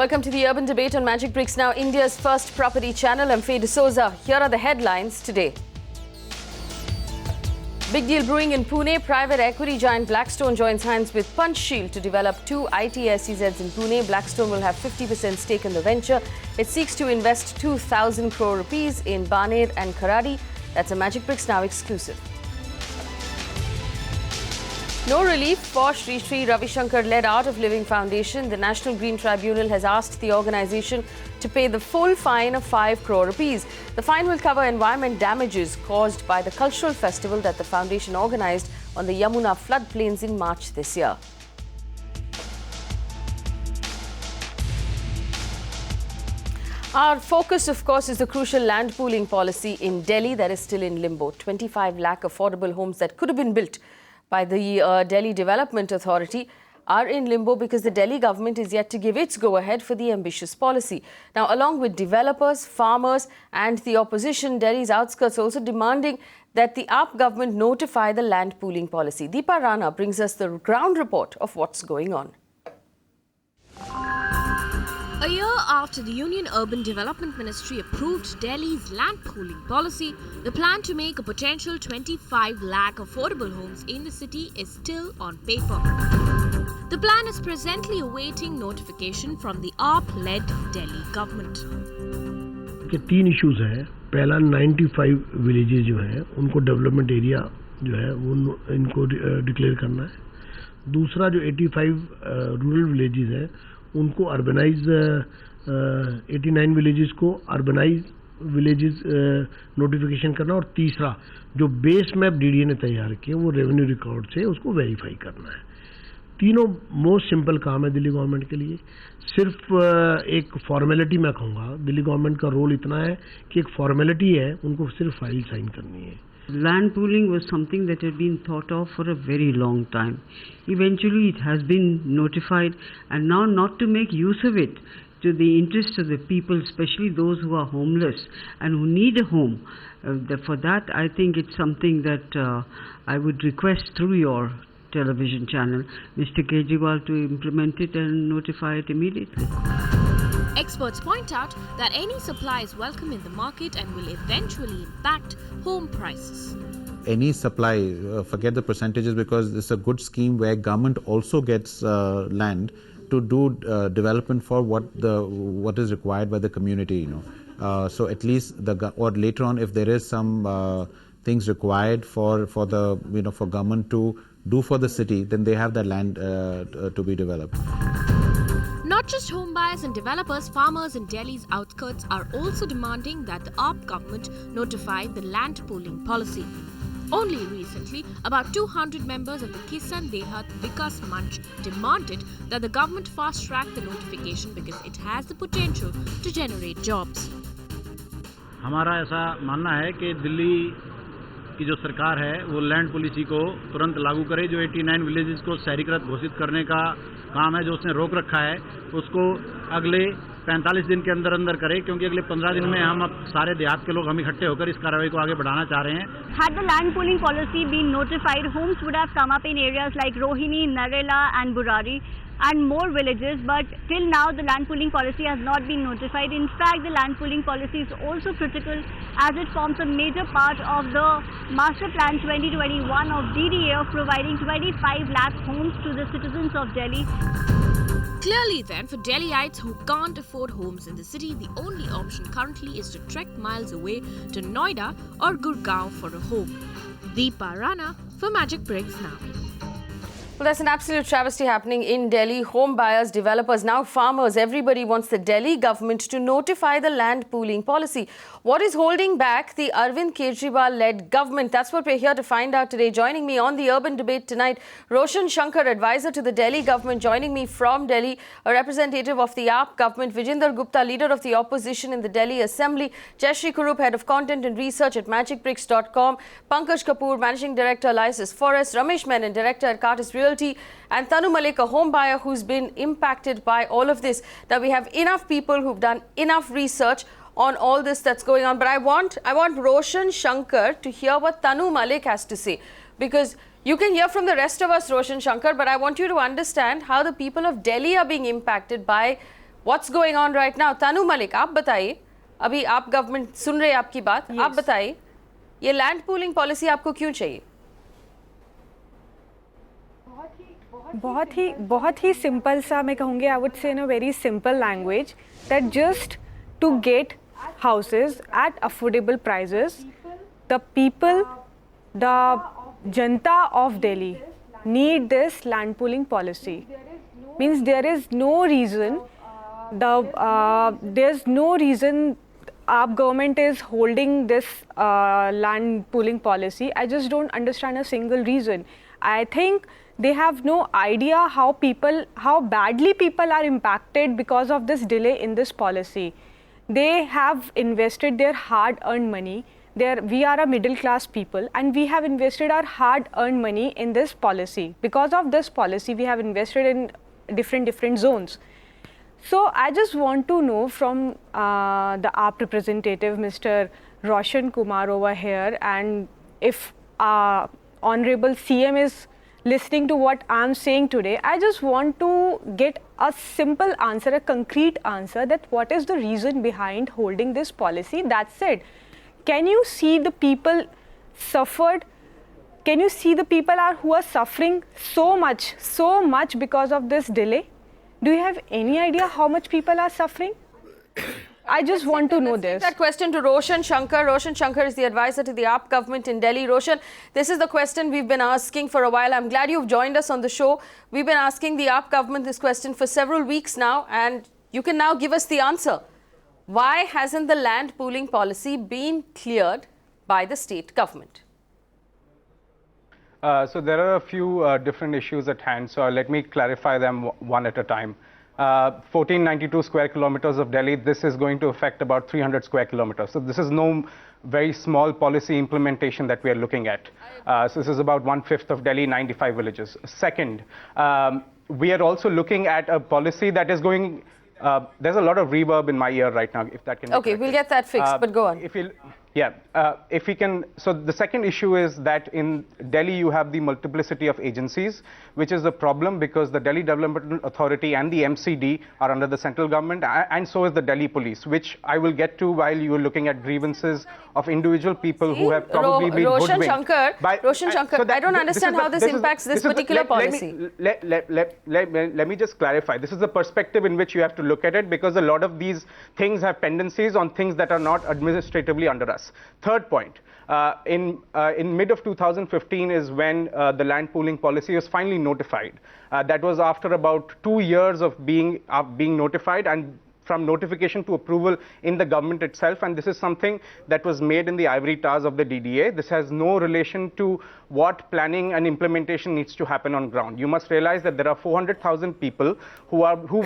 Welcome to the Urban Debate on Magicbricks Now, India's first property channel. I'm Faye D'Souza. Here are the headlines today. Big deal brewing in Pune. Private equity giant Blackstone joins hands with Punchshield to develop two IT SEZs in Pune. Blackstone will have 50% stake in the venture. It seeks to invest 2,000 crore rupees in Baner and Kharadi. That's a Magicbricks Now exclusive. No relief for Sri Ravi Shankar-led Art of Living Foundation. The National Green Tribunal has asked the organisation to pay the full fine of 5 crore rupees. The fine will cover environment damages caused by the cultural festival that the foundation organised on the Yamuna floodplains in March this year. Our focus, of course, is the crucial land pooling policy in Delhi that is still in limbo. 25 lakh affordable homes that could have been built by the Delhi Development Authority are in limbo because the Delhi government is yet to give its go-ahead for the ambitious policy. Now, along with developers, farmers and the opposition, Delhi's outskirts also demanding that the AAP government notify the land pooling policy. Deepa Rana brings us the ground report of what's going on. A year after the Union Urban Development Ministry approved Delhi's land pooling policy, the plan to make a potential 25 lakh affordable homes in the city is still on paper. The plan is presently awaiting notification from the AAP-led Delhi government. तीन issues हैं. पहला 95 villages जो हैं उनको development area जो है वो इनको डिक्लेयर करना है. दूसरा जो 85 रूरल विलेजेस हैं उनको अर्बनाइज 89 विलेजेस को अर्बनाइज विलेजेस नोटिफिकेशन करना. और तीसरा जो बेस मैप डीडीए ने तैयार किया वो रेवेन्यू रिकॉर्ड से उसको वेरीफाई करना है. तीनों मोस्ट सिंपल काम है दिल्ली गवर्नमेंट के लिए. सिर्फ एक फॉर्मेलिटी मैं कहूँगा, दिल्ली गवर्नमेंट का रोल इतना है कि एक फॉर्मेलिटी है, उनको सिर्फ फाइल साइन करनी है. Land pooling was something that had been thought of for a very long time. Eventually it has been notified, and now not to make use of it to the interest of the people, especially those who are homeless and who need a home. For that, I think it's something that I would request through your television channel, Mr. Kejriwal, to implement it and notify it immediately. Experts point out that any supply is welcome in the market and will eventually impact home prices. Any supply, forget the percentages, because it's a good scheme where government also gets land to do development for what is required by the community. So at least or later on, if there is some things required for the for government to do for the city, then they have that land to be developed. Not just homebuyers and developers, farmers in Delhi's outskirts are also demanding that the AAP government notify the land pooling policy. Only recently, about 200 members of the Kisan Dehat Vikas Manch demanded that the government fast-track the notification because it has the potential to generate jobs. हमारा ऐसा मानना है कि दिल्ली की जो सरकार है वो लैंड पॉलिसी को तुरंत लागू करे. जो 89 विलेजेस को शहरीकृत घोषित करने का काम है जो उसने रोक रखा है उसको अगले 45 दिन के अंदर अंदर करे, क्योंकि अगले 15 दिन में हम अब सारे देहात के लोग हम इकट्ठे होकर इस कार्रवाई को आगे बढ़ाना चाह रहे हैं. Had the land pooling policy been notified, homes would have come up in areas like Rohini, Narela and Burari and more villages, but till now the land pooling policy has not been notified. In fact, the land pooling policy is also critical as it forms a major part of the Master Plan 2021 of DDA of providing 25 lakh homes to the citizens of Delhi. Clearly then, for Delhiites who can't afford homes in the city, the only option currently is to trek miles away to Noida or Gurgaon for a home. Deepa Rana for Magicbricks Now. Well, that's an absolute travesty happening in Delhi. Home buyers, developers, now farmers, everybody wants the Delhi government to notify the land pooling policy. What is holding back the Arvind Kejriwal-led government? That's what we're here to find out today. Joining me on the Urban Debate tonight, Roshan Shankar Advisor to the Delhi government. Joining me from Delhi, a representative of the AAP government, Vijender Gupta, leader of the opposition in the Delhi Assembly, Jayashree Kurup Head of Content and Research at Magicbricks.com, Pankaj Kapoor, Managing Director, Liases Foras, Ramesh Menon Director at Realty, and Tanu, Malik, a home buyer who's been impacted by all of this. Now, we have enough people who've done enough research on all this that's going on. But I want Roshan Shankar to hear what Tanu Malik has to say, because you can hear from the rest of us, Roshan Shankar, but I want you to understand how the people of Delhi are being impacted by What's going on right now? Tanu, Malik, आप बताइए, अभी आप government सुन रहे हैं आपकी बात, आप बताइए ये लैंड पूलिंग पॉलिसी आपको क्यों चाहिए? बहुत ही सिंपल सा मैं कहूँगी, I would say in a very simple language that just to get houses at affordable prices the people the जनता of Delhi need this land pooling policy. Means there is no reason there's no reason our government is holding this land pooling policy. I just don't understand a single reason. I think they have no idea how badly people are impacted because of this delay in this policy. They have invested their hard-earned money. We are a middle class people and we have invested our hard earned money in this policy. Because of this policy, we have invested in different zones. So I just want to know from the AAP representative, Mr. Roshan Kumar over here, and if Honorable CM is listening to what I'm saying today, I just want to get a simple answer, a concrete answer, that what is the reason behind holding this policy. That's it. Can you see the people suffered? Can you see the people who are suffering so much because of this delay? Do you have any idea how much people are suffering? I just want to know this. That question to Roshan Shankar. Roshan Shankar is the advisor to the AAP government in Delhi. Roshan, this is the question we've been asking for a while. I'm glad you've joined us on the show. We've been asking the AAP government this question for several weeks now, and you can now give us the answer. Why hasn't the land pooling policy been cleared by the state government? So there are a few different issues at hand. So let me clarify them one at a time. 1492 square kilometers of Delhi, this is going to affect about 300 square kilometers. So this is no very small policy implementation that we are looking at. So this is about 1/5 of Delhi, 95 villages. Second, we are also looking at a policy that is going, there's a lot of reverb in my ear right now, if that can be Okay, corrected. we'll get that fixed, but go on. If we can, so the second issue is that in Delhi you have the multiplicity of agencies, which is a problem because the Delhi Development Authority and the MCD are under the central government, and so is the Delhi Police, which I will get to while you are looking at grievances of individual people who have probably been Roshan hoodwinked. Roshan Shankar, I don't understand how this impacts this particular policy. Let me just clarify. This is the perspective in which you have to look at it, because a lot of these things have pendencies on things that are not administratively under us. Third point, in mid of 2015 is when the land pooling policy was finally notified. That was after about 2 years of being notified, and from notification to approval in the government itself, and this is something that was made in the ivory towers of the DDA. This has no relation to what planning and implementation needs to happen on ground. You must realize that there are 400,000 people who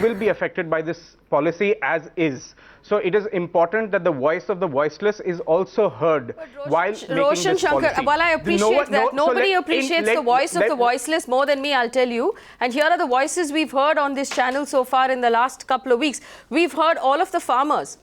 will be affected by this policy as is. So it is important that the voice of the voiceless is also heard while making Roshan this Shankar, policy. while I appreciate that, nobody appreciates the voice of the voiceless more than me, I'll tell you. And here are the voices we've heard on this channel so far in the last couple of weeks. We've heard all of the farmers.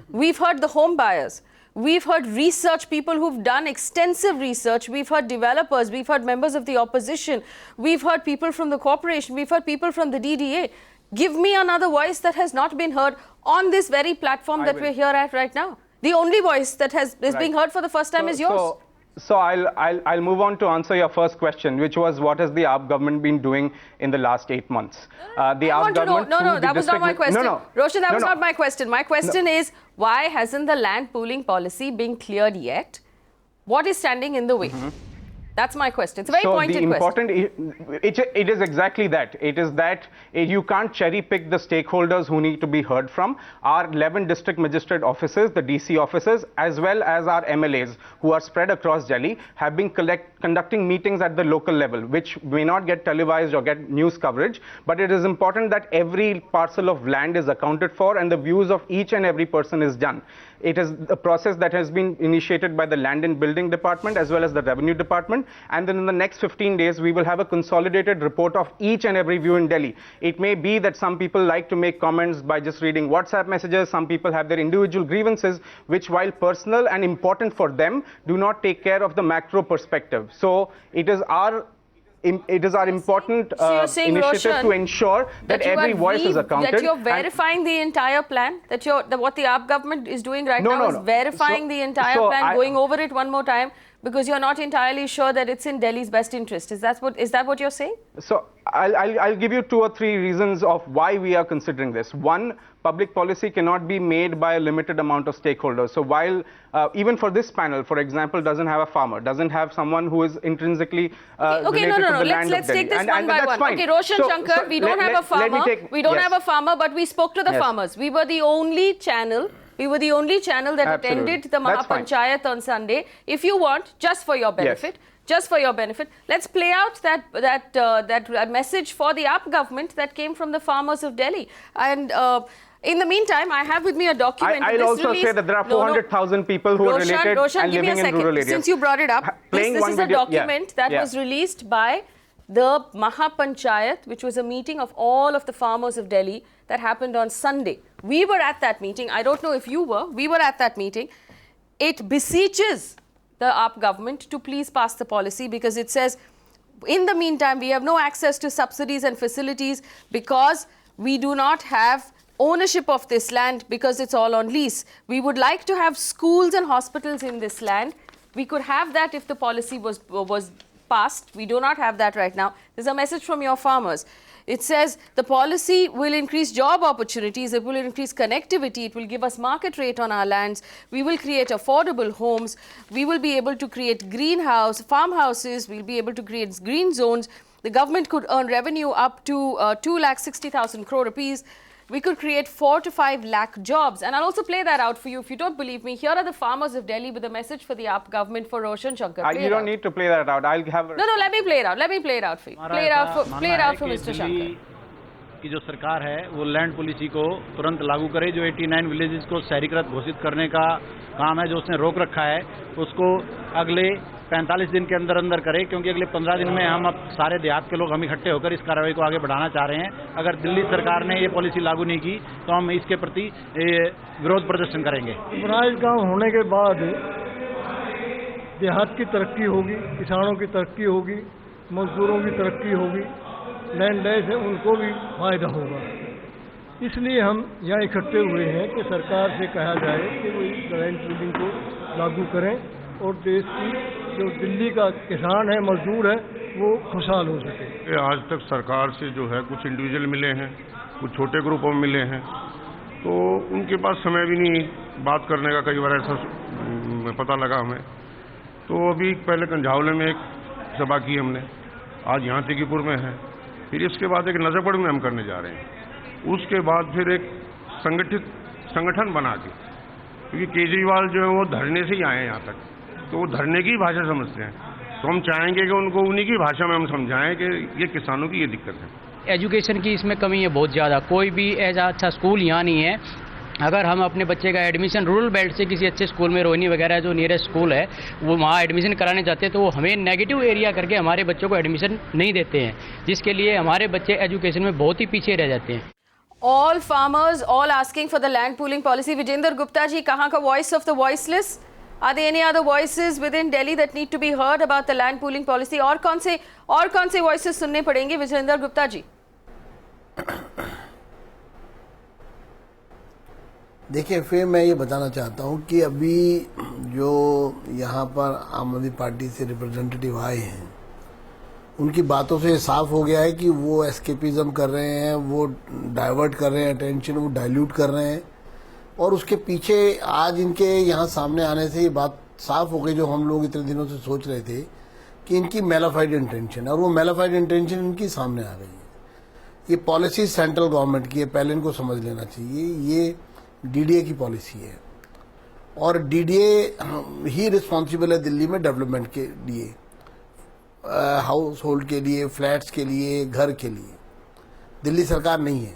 We've heard the home buyers. We've heard research people who've done extensive research. We've heard developers. We've heard members of the opposition. We've heard people from the corporation. We've heard people from the DDA. Give me another voice to has not been heard on this very platform that we're here at right now. The only voice that is being heard for the first time is yours. So I'll move on to answer your first question, which was what has the AAP government been doing in the last 8 months? The AAP government. No, that was not my question. Roshan, that was not my question. My question is, why hasn't the land pooling policy been cleared yet? What is standing in the way? That's my question. It's a very pointed question. It is exactly that. It is that you can't cherry pick the stakeholders who need to be heard from. Our 11 district magistrate offices, the DC offices, as well as our MLAs who are spread across Delhi, have been conducting meetings at the local level, which may not get televised or get news coverage. But it is important that every parcel of land is accounted for and the views of each and every person is done. It is a process that has been initiated by the Land and Building Department as well as the Revenue Department. And then in the next 15 days, we will have a consolidated report of each and every view in Delhi. It may be that some people like to make comments by just reading WhatsApp messages. Some people have their individual grievances, which while personal and important for them, do not take care of the macro perspective. So it is our it is our important So you're saying, initiative Roshan, to ensure that you every are voice is accounted. That you're and- verifying the entire plan? That what the AAP government is doing right No, now no, is no. verifying the entire so plan, I- going over it one more time, because you're not entirely sure that it's in Delhi's best interest. Is that what you're saying? So I'll give you 2 or 3 reasons of why we are considering this. One, public policy cannot be made by a limited amount of stakeholders. So while even for this panel, for example, doesn't have a farmer, doesn't have someone who is intrinsically related to the land Let's of Delhi. take this and one by that's one. fine. Okay, Roshan Shankar, we don't have a farmer. We don't have a farmer, but we spoke to the Yes. farmers. We were the only channel. That Absolutely. attended the That's fine. Mahapanchayat on Sunday. If you want, just for your benefit, let's play out that message for the AAP government that came from the farmers of Delhi. And in the meantime, I have with me a document. I'll also say that there are 400,000 people who are related and give me living a in second. rural areas. Since you brought it up, Playing this one is a video- document yeah, that yeah. was released by the Mahapanchayat, which was a meeting of all of the farmers of Delhi that happened on Sunday. We were at that meeting. I don't know if you were. We were at that meeting. It beseeches the AAP government to please pass the policy, because it says, in the meantime, we have no access to subsidies and facilities because we do not have ownership of this land, because it's all on lease. We would like to have schools and hospitals in this land. We could have that if the policy was passed. We do not have that right now. There's a message from your farmers. It says the policy will increase job opportunities, it will increase connectivity, it will give us market rate on our lands, we will create affordable homes, we will be able to create farmhouses, we'll be able to create green zones. The government could earn revenue up to 2,60,000 crore rupees. We could create 4 to 5 lakh jobs. And I'll also play that out for you. If you don't believe me, here are the farmers of Delhi with a message for the AAP government for Roshan Shankar. You don't need to play that out. I'll have... No, let me play it out. Let me play it out for you. Play it out for Mr. Shankar. की जो सरकार है वो land policy को तुरंत लागू करे. जो 89 विलेजेस को शहरीकृत घोषित करने का काम है, जो उसने रोक रखा है, उसको अगले 45 दिन के अंदर अंदर करे, क्योंकि अगले 15 दिन में हम अब सारे देहात के लोग हम इकट्ठे होकर इस कार्रवाई को आगे बढ़ाना चाह रहे हैं. अगर दिल्ली सरकार ने ये पॉलिसी लागू नहीं की तो हम इसके प्रति विरोध प्रदर्शन करेंगे. गांव होने के बाद देहात की तरक्की होगी, किसानों की तरक्की होगी, मजदूरों की तरक्की होगी, लैंड है उनको भी फायदा होगा. इसलिए हम यहाँ इकट्ठे हुए हैं कि सरकार से कहा जाए कि वो इस लैंड पूलिंग को लागू करें और देश की जो दिल्ली का किसान है, मजदूर है, वो खुशहाल हो सके. आज तक सरकार से जो है कुछ इंडिविजुअल मिले हैं, कुछ छोटे ग्रुपों में मिले हैं, तो उनके पास समय भी नहीं बात करने का. कई बार ऐसा पता लगा हमें. तो अभी पहले कंझावले में एक सभा की हमने, आज यहाँ तिकीपुर में है, फिर इसके बाद एक नजरपड़ में हम करने जा रहे हैं. उसके बाद फिर एक संगठन बना के, क्योंकि केजरीवाल जो है वो धरने से ही आए हैं यहाँ तक, तो वो धरने की भाषा समझते हैं. तो हम चाहेंगे कि उनको उन्हीं की भाषा में हम समझाएं कि ये किसानों की ये दिक्कत है. एजुकेशन की इसमें कमी है बहुत ज़्यादा. कोई भी ऐसा अच्छा स्कूल यहाँ नहीं है. अगर हम अपने बच्चे का एडमिशन रूरल बेल्ट से किसी अच्छे स्कूल में, रोहिणी वगैरह जो नियरेस्ट स्कूल है, वो वहाँ एडमिशन कराने जाते हैं तो वो हमें नेगेटिव एरिया करके हमारे बच्चों को एडमिशन नहीं देते हैं, जिसके लिए हमारे बच्चे एजुकेशन में बहुत ही पीछे रह जाते हैं. All farmers, all asking for the land pooling policy. Vijender Gupta ji, kahan ka voice of the voiceless? Are there any other voices within Delhi that need to be heard about the land pooling policy? और कौन से voices सुनने पड़ेंगे, विजेंद्र गुप्ता जी? देखिए, फिर मैं ये बताना चाहता हूँ कि अभी जो यहाँ पर आम आदमी पार्टी से रिप्रेजेंटेटिव आए हैं, उनकी बातों से साफ हो गया है कि वो एस्केपिज्म कर रहे हैं, वो डाइवर्ट कर रहे हैं अटेंशन, वो डाइल्यूट कर रहे हैं. और उसके पीछे आज इनके यहाँ सामने आने से ये बात साफ हो गई, जो हम लोग इतने दिनों से सोच रहे थे कि इनकी मैलाफाइड इंटेंशन है, और वो मैलाफाइड इंटेंशन इनकी सामने आ गई है. ये पॉलिसी सेंट्रल गवर्नमेंट की है, पहले इनको समझ लेना चाहिए. ये DDA की पॉलिसी है, और DDA ही रिस्पॉन्सिबल है दिल्ली में डेवलपमेंट के लिए, हाउस होल्ड के लिए, फ्लैट्स के लिए, घर के लिए. दिल्ली सरकार नहीं है,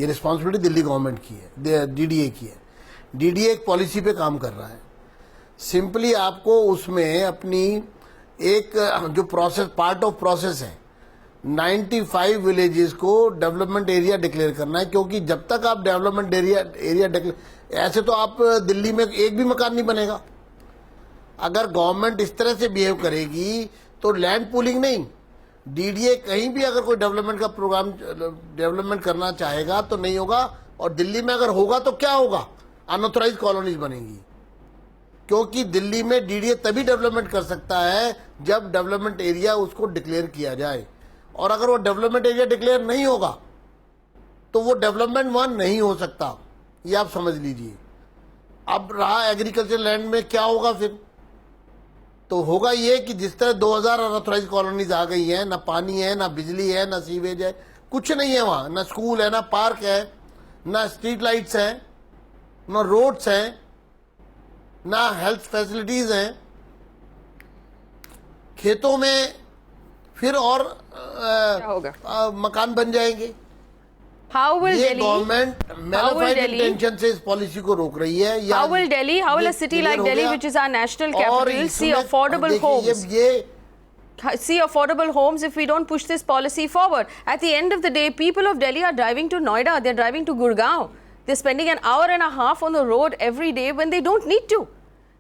ये रिस्पॉन्सिबिलिटी दिल्ली गवर्नमेंट की है, DDA की है. DDA एक पॉलिसी पे काम कर रहा है. सिंपली आपको उसमें अपनी एक जो प्रोसेस, पार्ट ऑफ प्रोसेस है, 95 विलेजेस को डेवलपमेंट एरिया डिक्लेयर करना है. क्योंकि जब तक आप डेवलपमेंट एरिया डिक्लेयर, ऐसे तो आप दिल्ली में एक भी मकान नहीं बनेगा. अगर गवर्नमेंट इस तरह से बिहेव करेगी तो लैंड पूलिंग नहीं, डीडीए कहीं भी अगर कोई डेवलपमेंट का प्रोग्राम डेवलपमेंट करना चाहेगा तो नहीं होगा, और दिल्ली में अगर होगा तो क्या होगा, अनऑथराइज कॉलोनीज बनेंगी। क्योंकि दिल्ली में डीडीए तभी डेवलपमेंट कर सकता है जब डेवलपमेंट एरिया उसको डिक्लेयर किया जाए, और अगर वो डेवलपमेंट एरिया डिक्लेयर नहीं होगा तो वो डेवलपमेंट वहां नहीं हो सकता, ये आप समझ लीजिए। अब रहा एग्रीकल्चर लैंड में क्या होगा फिर, तो होगा ये कि जिस तरह 2000 अनऑथराइज कॉलोनीज आ गई हैं, ना पानी है, ना बिजली है, ना सीवेज है, कुछ नहीं है वहां, ना स्कूल है, ना पार्क है, ना स्ट्रीट लाइट्स हैं, ना रोड्स हैं, ना हेल्थ फैसिलिटीज हैं। खेतों में फिर और मकान बन जाएंगे। How will ये Delhi? गवर्नमेंट मैलिफाइड इंटेंशन से इस पॉलिसी को रोक रही है। How will Delhi? How will a city like Delhi, which is our national capital, see affordable homes? See affordable homes if we don't push this policy forward. At the end of the day, people of Delhi are driving to Noida, they're driving to Gurgaon. They're spending an hour and a half on the road every day when they don't need to.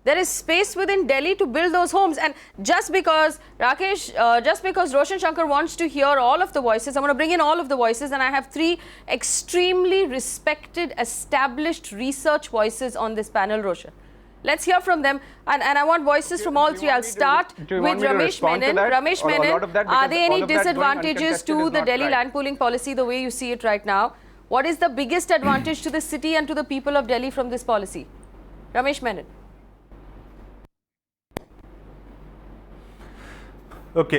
There is space within Delhi to build those homes, and just because Roshan Shankar wants to hear all of the voices, I'm going to bring in all of the voices, and I have three extremely respected, established research voices on this panel, Roshan. Let's hear from them, and I want voices from all three. I'll start with Ramesh Menon. Ramesh Menon, are there any disadvantages to the Delhi land pooling policy the way you see it right now? What is the biggest advantage to the city and to the people of Delhi from this policy? Ramesh Menon. Okay,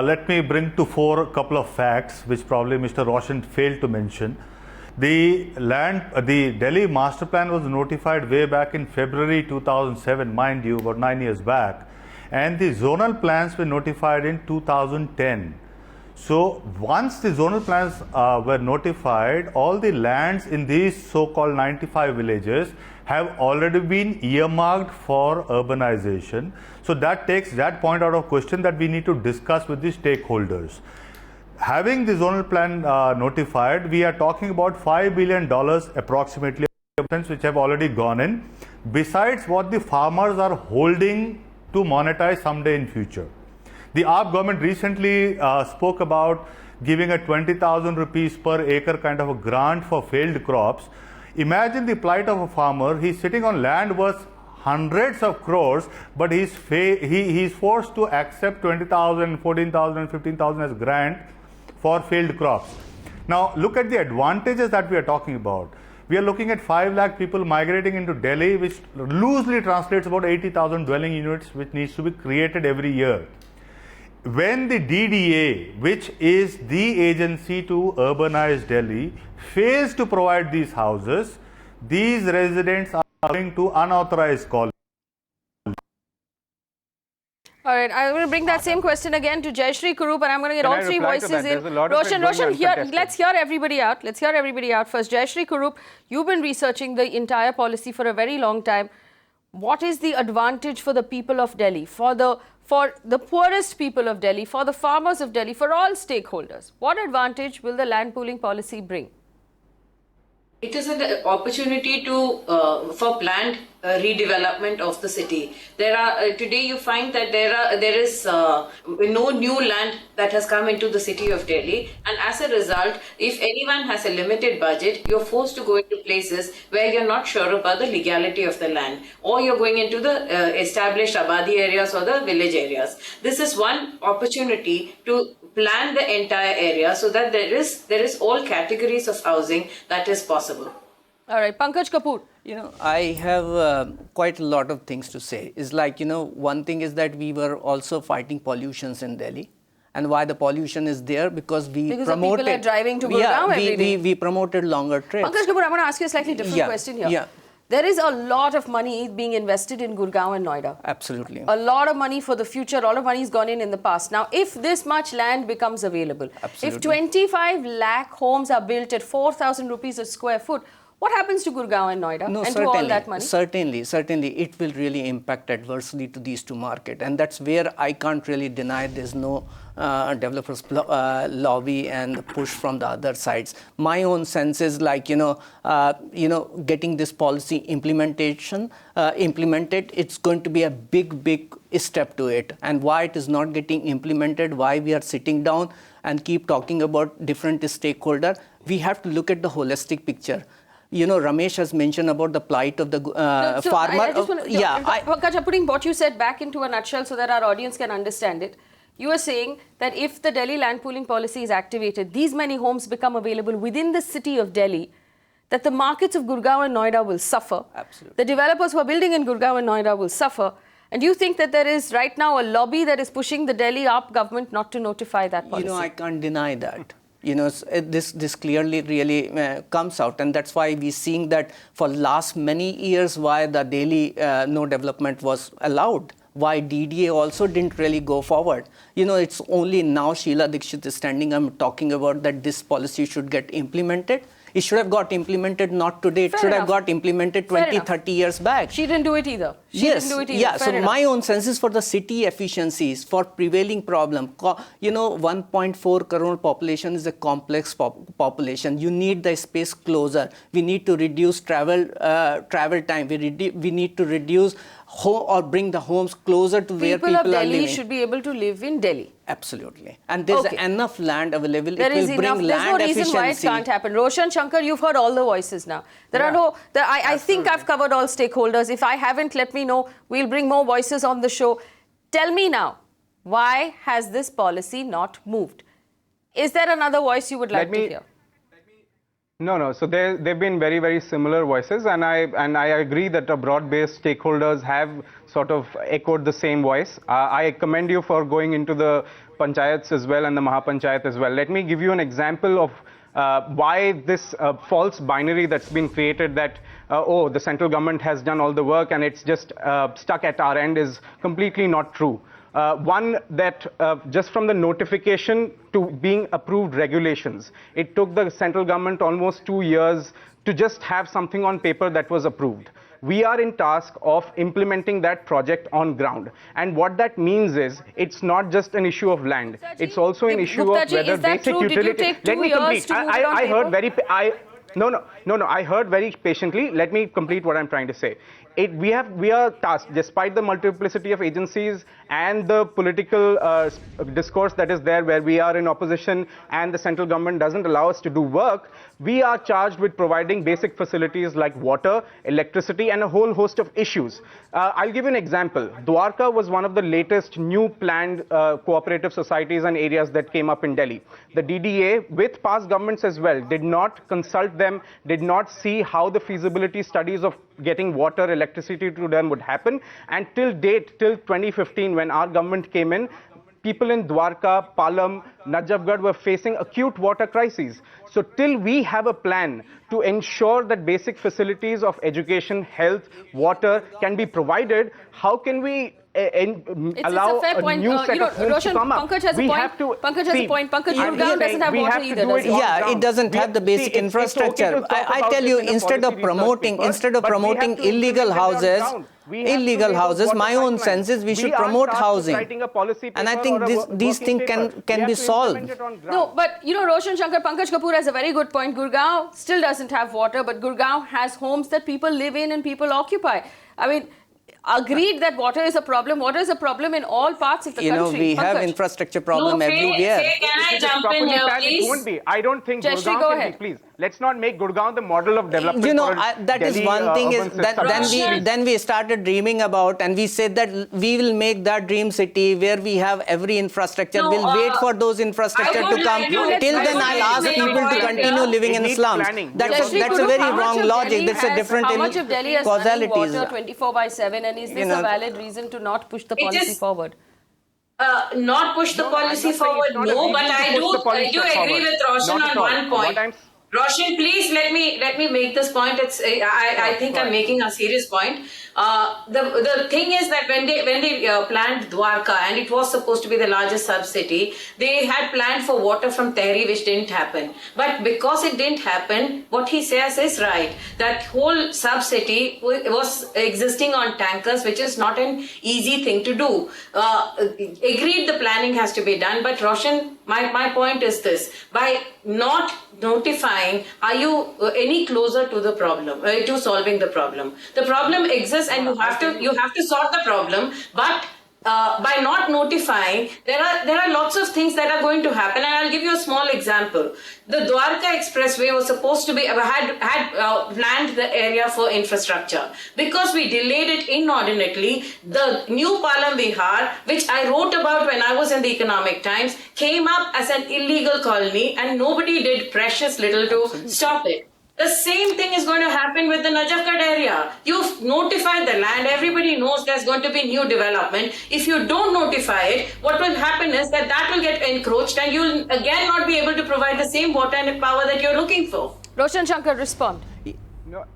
let me bring to fore a couple of facts which probably Mr. Roshan failed to mention. The Delhi master plan was notified way back in February 2007, mind you, about 9 years back, and the zonal plans were notified in 2010. So once the zonal plans were notified, all the lands in these so-called 95 villages have already been earmarked for urbanization. So that takes that point out of question that we need to discuss with the stakeholders. Having the zonal plan notified, we are talking about $5 billion approximately which have already gone in, besides what the farmers are holding to monetize someday in future. The AAP government recently spoke about giving a 20,000 rupees per acre kind of a grant for failed crops. Imagine the plight of a farmer. He's sitting on land worth hundreds of crores, but he's forced to accept 20,000, 14,000, 15,000 as grant for failed crops. Now look at the advantages that we are talking about. We are looking at 5 lakh people migrating into Delhi, which loosely translates about 80,000 dwelling units which needs to be created every year. When the DDA, which is the agency to urbanize Delhi, fails to provide these houses, these residents are going to unauthorized colonies. All right, I'm going to bring that same question again to Jayashree Kurup, and I'm going to get all three voices in. Roshan, let's hear everybody out. Let's hear everybody out first. Jayashree Kurup, you've been researching the entire policy for a very long time. What is the advantage for the people of Delhi, for the poorest people of Delhi, for the farmers of Delhi, for all stakeholders? What advantage will the land pooling policy bring? It is an opportunity for planned redevelopment of the city. Today you find that there is no new land that has come into the city of Delhi, and as a result, if anyone has a limited budget, you're forced to go into places where you're not sure about the legality of the land, or you're going into the established Abadi areas or the village areas. This is one opportunity to plan the entire area so that there is all categories of housing that is possible. All right, Pankaj Kapoor. I have quite a lot of things to say. It's like, one thing is that we were also fighting pollutions in Delhi. And why the pollution is there? Because the people are driving to Gurgaon every day. We promoted longer trips. Pankaj Kapoor, I want to ask you a slightly different question here. Yeah. There is a lot of money being invested in Gurgaon and Noida. Absolutely. A lot of money for the future. A lot of money has gone in the past. Now, if this much land becomes available, if 25 lakh homes are built at 4,000 rupees a square foot, What happens to Gurgaon and Noida No, and certainly, to all that money? Certainly, it will really impact adversely to these two markets, and that's where I can't really deny there's no developers lobby and push from the other sides. My own sense is like getting this policy implemented. It's going to be a big step to it, and why it is not getting implemented, why we are sitting down and keep talking about different stakeholders. We have to look at the holistic picture. Ramesh has mentioned about the plight of the farmer. Pankaj, putting what you said back into a nutshell so that our audience can understand it. You are saying that if the Delhi land pooling policy is activated, these many homes become available within the city of Delhi, that the markets of Gurgaon and Noida will suffer. Absolutely. The developers who are building in Gurgaon and Noida will suffer. And you think that there is right now a lobby that is pushing the Delhi AAP government not to notify that policy? I can't deny that. This clearly really comes out, and that's why we're seeing that for last many years why the Delhi no development was allowed, why DDA also didn't really go forward. It's only now Sheila Dikshit is standing up talking about that this policy should get implemented. It should have got implemented not today. It should have got implemented 20, 30 years back. She didn't do it either. So my own sense is for the city efficiencies, for prevailing problem. 1.4 crore population is a complex population. You need the space closer. We need to reduce travel time. We need to reduce or bring the homes closer to where people are living. People of Delhi should be able to live in Delhi. Absolutely. And there's enough land available. There is enough. There's no reason why it can't happen. Roshan Shankar, you've heard all the voices now. I think I've covered all stakeholders. If I haven't, let me know. We'll bring more voices on the show. Tell me now, why has this policy not moved? Is there another voice you would like to hear? No. So they've been very, very similar voices, and I agree that broad-based stakeholders have sort of echoed the same voice. I commend you for going into the panchayats as well and the Mahapanchayat as well. Let me give you an example of why this false binary that's been created that, the central government has done all the work and it's just stuck at our end is completely not true. One, that just from the notification to being approved regulations, it took the central government almost 2 years to just have something on paper that was approved. We are in task of implementing that project on ground. And what that means is, it's not just an issue of land. It's also an issue of whether basic utility. Let me complete. I heard very... I heard very patiently. Let me complete what I'm trying to say. We are tasked, despite the multiplicity of agencies and the political discourse that is there, where we are in opposition and the central government doesn't allow us to do work, we are charged with providing basic facilities like water, electricity, and a whole host of issues. I'll give you an example. Dwarka was one of the latest new planned cooperative societies and areas that came up in Delhi. The DDA, with past governments as well, did not consult them, did not see how the feasibility studies of getting water, electricity to them would happen. And till date, till 2015, when our government came in, people in Dwarka, Palam, Najafgarh were facing acute water crises. So till we have a plan to ensure that basic facilities of education, health, water can be provided, how can we allow a new set of homes to come up? Pankaj has a point. Pankaj, Gurgaon doesn't have water either, does it? Yeah, it doesn't have the basic infrastructure. I tell you, instead of promoting illegal houses, my own sense is we should promote housing. And I think these things can be solved. No, but Roshan Shankar, Pankaj Kapoor has a very good point. Gurgaon still doesn't have water, but Gurgaon has homes that people live in and people occupy. I mean, agreed that water is a problem. Water is a problem in all parts of the country. We have infrastructure problem everywhere. Can I jump in here, please? It won't be. I don't think Jayashree, Gurgaon can be, please. Let's not make Gurgaon the model of development. That is one thing. Then we started dreaming about, and we said that we will make that dream city where we have every infrastructure. We'll wait for those infrastructure to come. Till then, I'll ask people to continue living in slums. That's a very wrong logic. That's a different causalities. How much of Delhi has running water 24/7, and is this a valid reason to not push the policy forward? Not push the policy forward, no, but I do agree with Roshan on one point. Roshan, please let me make this point. I think I'm making a serious point. The thing is that when they planned Dwarka, and it was supposed to be the largest sub-city, they had planned for water from Tehri, which didn't happen. But because it didn't happen, what he says is right. That whole sub-city was existing on tankers, which is not an easy thing to do. Agreed, the planning has to be done, but Roshan, my point is this: by not notifying, are you any closer to the problem, to solving the problem? The problem exists, and you have to solve the problem, but by not notifying, there are lots of things that are going to happen, and I'll give you a small example. The Dwarka Expressway was supposed to be had planned the area for infrastructure. Because we delayed it inordinately, the new Palam Vihar, which I wrote about when I was in the Economic Times, came up as an illegal colony, and nobody did precious little to stop it. The same thing is going to happen with the Najafgarh area. You've notified the land, everybody knows there's going to be new development. If you don't notify it, what will happen is that will get encroached, and you'll again not be able to provide the same water and power that you're looking for. Roshan Shankar, respond.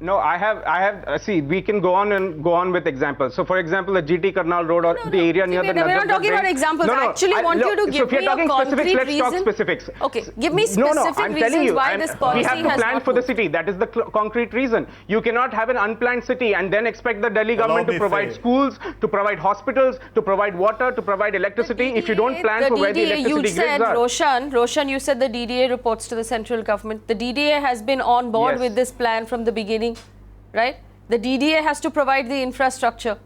No, I have, see, we can go on with examples. So, for example, the GT Karnal Road or the area near the We're not talking about examples. I actually want you to give me a concrete reason. Let's talk specifics. Okay, give me specific reasons why this policy has not We have to plan for the city. That is the concrete reason. You cannot have an unplanned city and then expect the Delhi government to provide schools, to provide hospitals, to provide water, to provide electricity if you don't plan for where the electricity grids are. Roshan, you said the DDA reports to the central government. The DDA has been on board with this plan from the beginning, right? The DDA has to provide the infrastructure.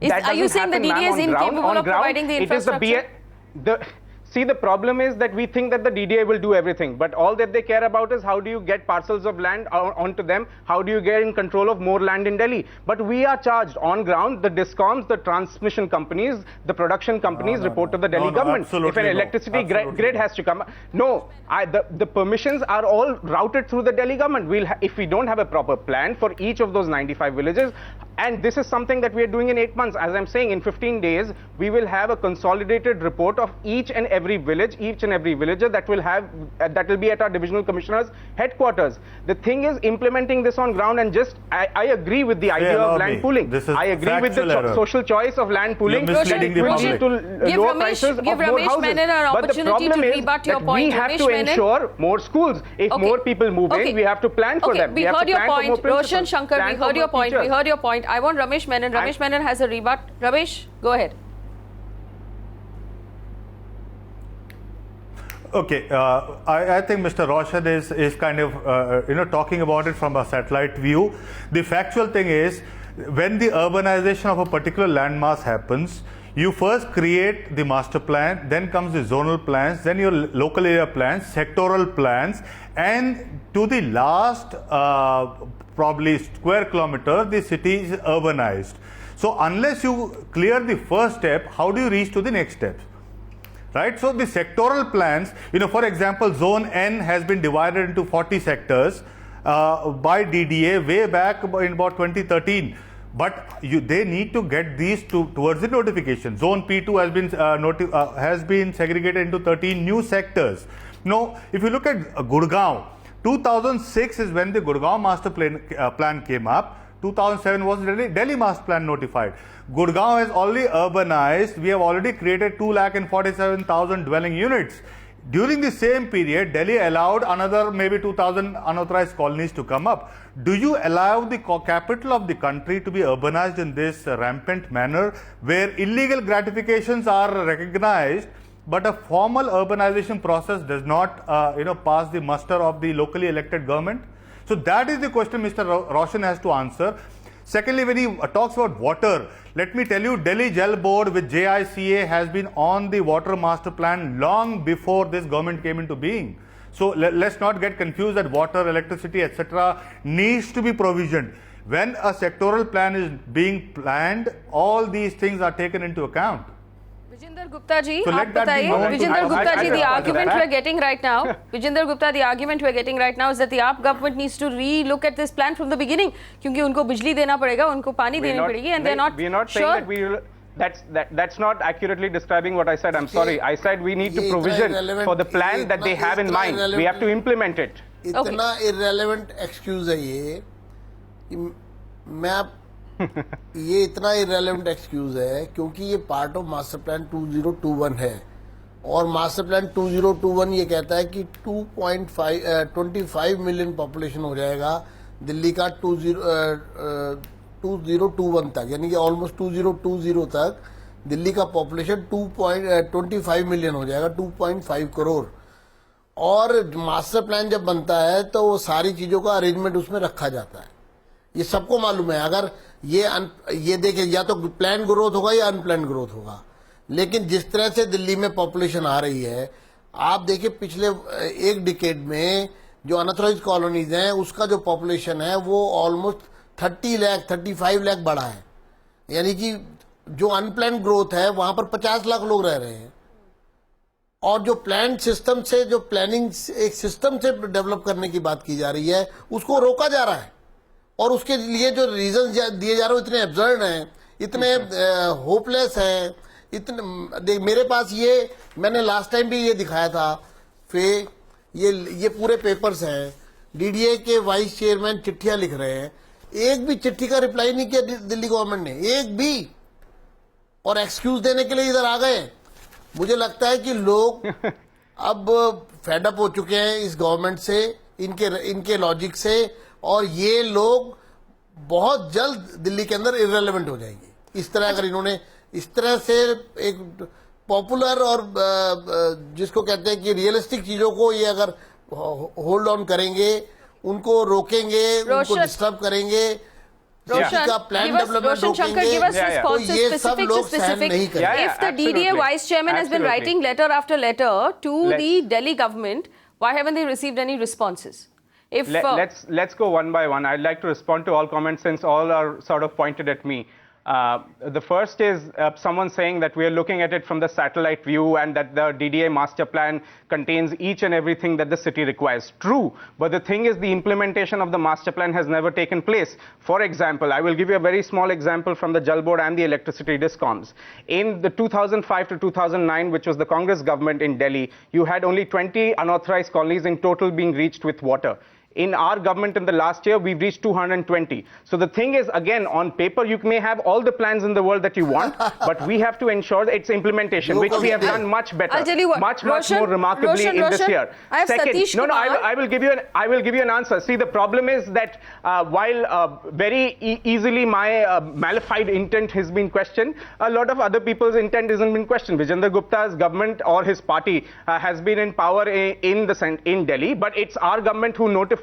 Are you saying the DDA is incapable of providing the infrastructure? See, the problem is that we think that the DDA will do everything, but all that they care about is how do you get parcels of land onto them, how do you get in control of more land in Delhi. But we are charged on ground, the DISCOMs, the transmission companies, the production companies report to the Delhi government. If an electricity grid has to come, the permissions are all routed through the Delhi government. If we don't have a proper plan for each of those 95 villages, and this is something that we are doing in 8 months. As I'm saying, in 15 days, we will have a consolidated report of each and every village, each and every villager that will be at our divisional commissioners' headquarters. The thing is implementing this on ground, and I agree with the idea of land pooling. I agree with the social choice of land pooling. Give Ramesh Menon an opportunity to rebut your point. We have to ensure more schools. If more people move in, we have to plan for them. We heard your point. Roshan Shankar, we heard your point. We heard your point. I want Ramesh Menon. Ramesh Menon has a rebut. Ramesh, go ahead. Okay, I think Mr. Roshan is kind of talking about it from a satellite view. The factual thing is, when the urbanization of a particular landmass happens, you first create the master plan, then comes the zonal plans, then your local area plans, sectoral plans, and to the last probably square kilometer, the city is urbanized. So unless you clear the first step, how do you reach to the next step? Right? So the sectoral plans, for example, zone N has been divided into 40 sectors by DDA way back in about 2013. But they need to get these towards the notification. Zone P2 has been segregated into 13 new sectors. Now, if you look at Gurgaon, 2006 is when the Gurgaon master plan came up. 2007 was Delhi master plan notified. Gurgaon has already urbanized. We have already created 2,47,000 dwelling units. During the same period, Delhi allowed another maybe 2,000 unauthorized colonies to come up. Do you allow the capital of the country to be urbanized in this rampant manner, where illegal gratifications are recognized, but a formal urbanization process does not pass the muster of the locally elected government? So that is the question Mr. Roshan has to answer. Secondly, when he talks about water, let me tell you, Delhi Jal Board with JICA has been on the water master plan long before this government came into being. So let's not get confused that water, electricity, etc. needs to be provisioned. When a sectoral plan is being planned, all these things are taken into account. Vijender Gupta ji, Vijender Gupta ji, the argument we're getting right now, Vijender Gupta, the argument we're getting right now is that the AAP government needs to re-look at this plan from the beginning, क्योंकि उनको बिजली देना पड़ेगा, उनको पानी देनी पड़ेगी, and they're not. We're not saying that that's not accurately describing what I said. I'm sorry. I said we need to provision for the plan that they have in mind. We have to implement it. इतना irrelevant excuse है ये. मैं ये इतना irrelevant excuse है क्योंकि ये part of master plan 2021 है और मास्टर प्लान 2021 ये कहता है कि 25 मिलियन पॉपुलेशन हो जाएगा दिल्ली का 2021 तक, यानी कि ऑलमोस्ट 2020 तक दिल्ली का पॉपुलेशन 2.25 मिलियन हो जाएगा, 2.5 करोड़। और मास्टर प्लान जब बनता है तो वो सारी चीजों का अरेंजमेंट उसमें रखा जाता है, ये सबको मालूम है। अगर ये देखें, या तो प्लान ग्रोथ होगा या अनप्लान ग्रोथ होगा, लेकिन जिस तरह से दिल्ली में पॉपुलेशन आ रही है, आप देखिए पिछले एक डिकेड में जो अनऑथराइज कॉलोनीज हैं उसका जो पॉपुलेशन है वो ऑलमोस्ट 35 लाख बढ़ा है, यानी कि जो अनप्लान ग्रोथ है वहां पर 50 लाख लोग रह रहे हैं। और जो प्लान सिस्टम से, जो प्लानिंग एक सिस्टम से डेवलप करने की बात की जा रही है, उसको रोका जा रहा है। और उसके लिए जो रीजन दिए जा रहे हैं इतने एब्सर्ड हैं, इतने होपलेस हैं, इतने मेरे पास ये, मैंने लास्ट टाइम भी ये दिखाया था, फिर ये पूरे पेपर्स हैं, डीडीए के वाइस चेयरमैन चिट्ठियां लिख रहे हैं, एक भी चिट्ठी का रिप्लाई नहीं किया दिल्ली गवर्नमेंट ने, एक भी, और एक्सक्यूज देने के लिए इधर आ गए। मुझे लगता है कि लोग अब फेडअप हो चुके हैं इस गवर्नमेंट से, इनके लॉजिक से, और ये लोग बहुत जल्द दिल्ली के अंदर इररिलेवेंट हो जाएंगे। इस तरह अगर इन्होंने इस तरह से एक पॉपुलर और जिसको कहते हैं कि रियलिस्टिक चीजों को ये अगर होल्ड ऑन करेंगे, उनको रोकेंगे, उनको डिस्टर्ब करेंगे, Roshan Shankar, give us responses specific to specific. If the DDA vice chairman has been writing letter after letter to the Delhi government, why haven't they received any responses? If let's go one by one. I'd like to respond to all comments since all are sort of pointed at me. The first is someone saying that we are looking at it from the satellite view and that the DDA master plan contains each and everything that the city requires. True, but the thing is the implementation of the master plan has never taken place. For example, I will give you a very small example from the Jal Board and the electricity discoms. In the 2005 to 2009, which was the Congress government in Delhi, you had only 20 unauthorized colonies in total being reached with water. In our government in the last year, we've reached 220. So the thing is, again, on paper, you may have all the plans in the world that you want, but we have to ensure its implementation, which we have done much better, I'll tell you what, much more remarkably in this year. I have Second, Satish no, Kumar. I will give you an answer. See, the problem is that while very easily my malified intent has been questioned, a lot of other people's intent isn't been questioned. Vijender Gupta's government or his party has been in power in Delhi, but it's our government who notified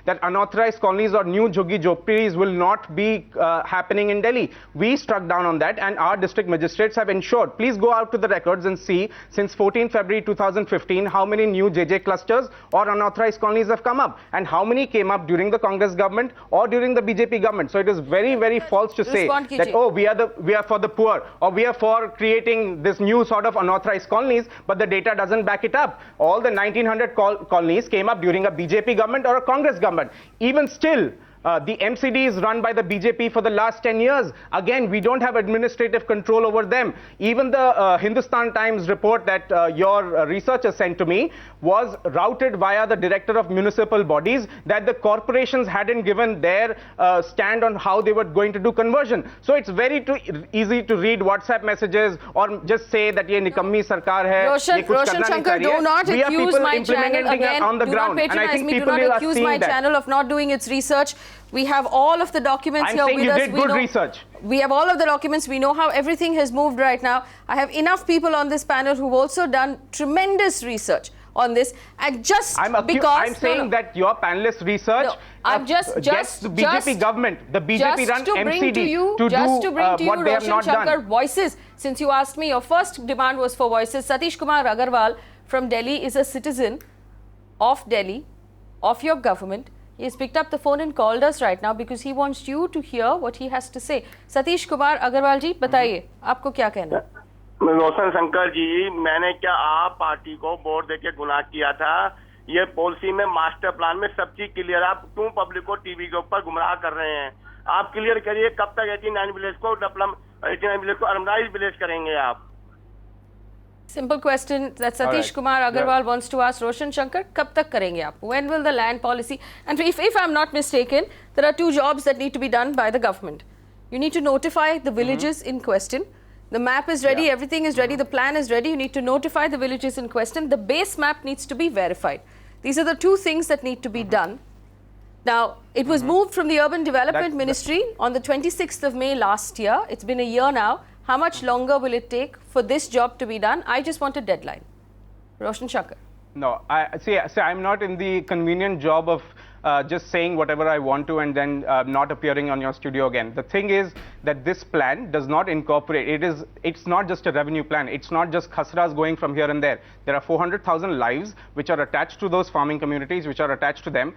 that unauthorized colonies or new jhuggi jhopris will not be happening in Delhi. We struck down on that, and our district magistrates have ensured. Please go out to the records and see since 14 February 2015 how many new JJ clusters or unauthorized colonies have come up, and how many came up during the Congress government or during the BJP government. So it is very, very false to say that, oh, we are for the poor, or we are for creating this new sort of unauthorized colonies, but the data doesn't back it up. All the 1900 colonies came up during a BJP government or a Congress government. Even still, the MCD is run by the BJP for the last 10 years. Again, we don't have administrative control over them. Even the Hindustan Times report that your researcher sent to me was routed via the director of municipal bodies that the corporations hadn't given their stand on how they were going to do conversion. So it's very easy to read WhatsApp messages or just say that ye nikammi sarkar hai. Roshan Shankar, do not accuse my channel again. On the do ground. not patronize me. Do not accuse my channel of not doing its research. We have all of the documents here with us. I'm saying you did good research. We have all of the documents. We know how everything has moved right now. I have enough people on this panel who've also done tremendous research on this, and just I'm saying that your panelist research gets the BJP government, the BJP run MCD to do what they have not done. Voices. Since you asked me, your first demand was for voices. Satish Kumar Agarwal from Delhi is a citizen of Delhi, of your government. He has picked up the phone and called us right now because he wants you to hear what he has to say. Satish Kumar Agarwal ji, बताइए, आपको क्या कहना है? रोशन शंकर जी, मैंने क्या आप party को vote देके गुनाह किया था? ये पॉलिसी में, मास्टर प्लान में सब चीज क्लियर। आप क्यों पब्लिक को टीवी के ऊपर गुमराह कर रहे हैं? आप क्लियर करिए कब तक 89 विलेज को डेवलप, 89 विलेज को अर्बनाइज विलेज करेंगे आप? Simple question that Satish Kumar Agarwal wants to ask Roshan Shankar. कब तक करेंगे आप? When will the land policy? And if I'm not mistaken, there are two jobs that need to be done by the government. You need to notify the villages in question. The map is ready, everything is ready, the plan is ready. You need to notify the villages in question. The base map needs to be verified. These are the two things that need to be done. Now, it was moved from the Urban Development Ministry on the 26th of May last year. It's been a year now. How much longer will it take for this job to be done? I just want a deadline. Roshan Shankar. No, I'm not in the convenient job of just saying whatever I want to and then not appearing on your studio again. The thing is that this plan does not incorporate, it's not just a revenue plan, it's not just khasras going from here and there. There are 400,000 lives which are attached to those farming communities, which are attached to them.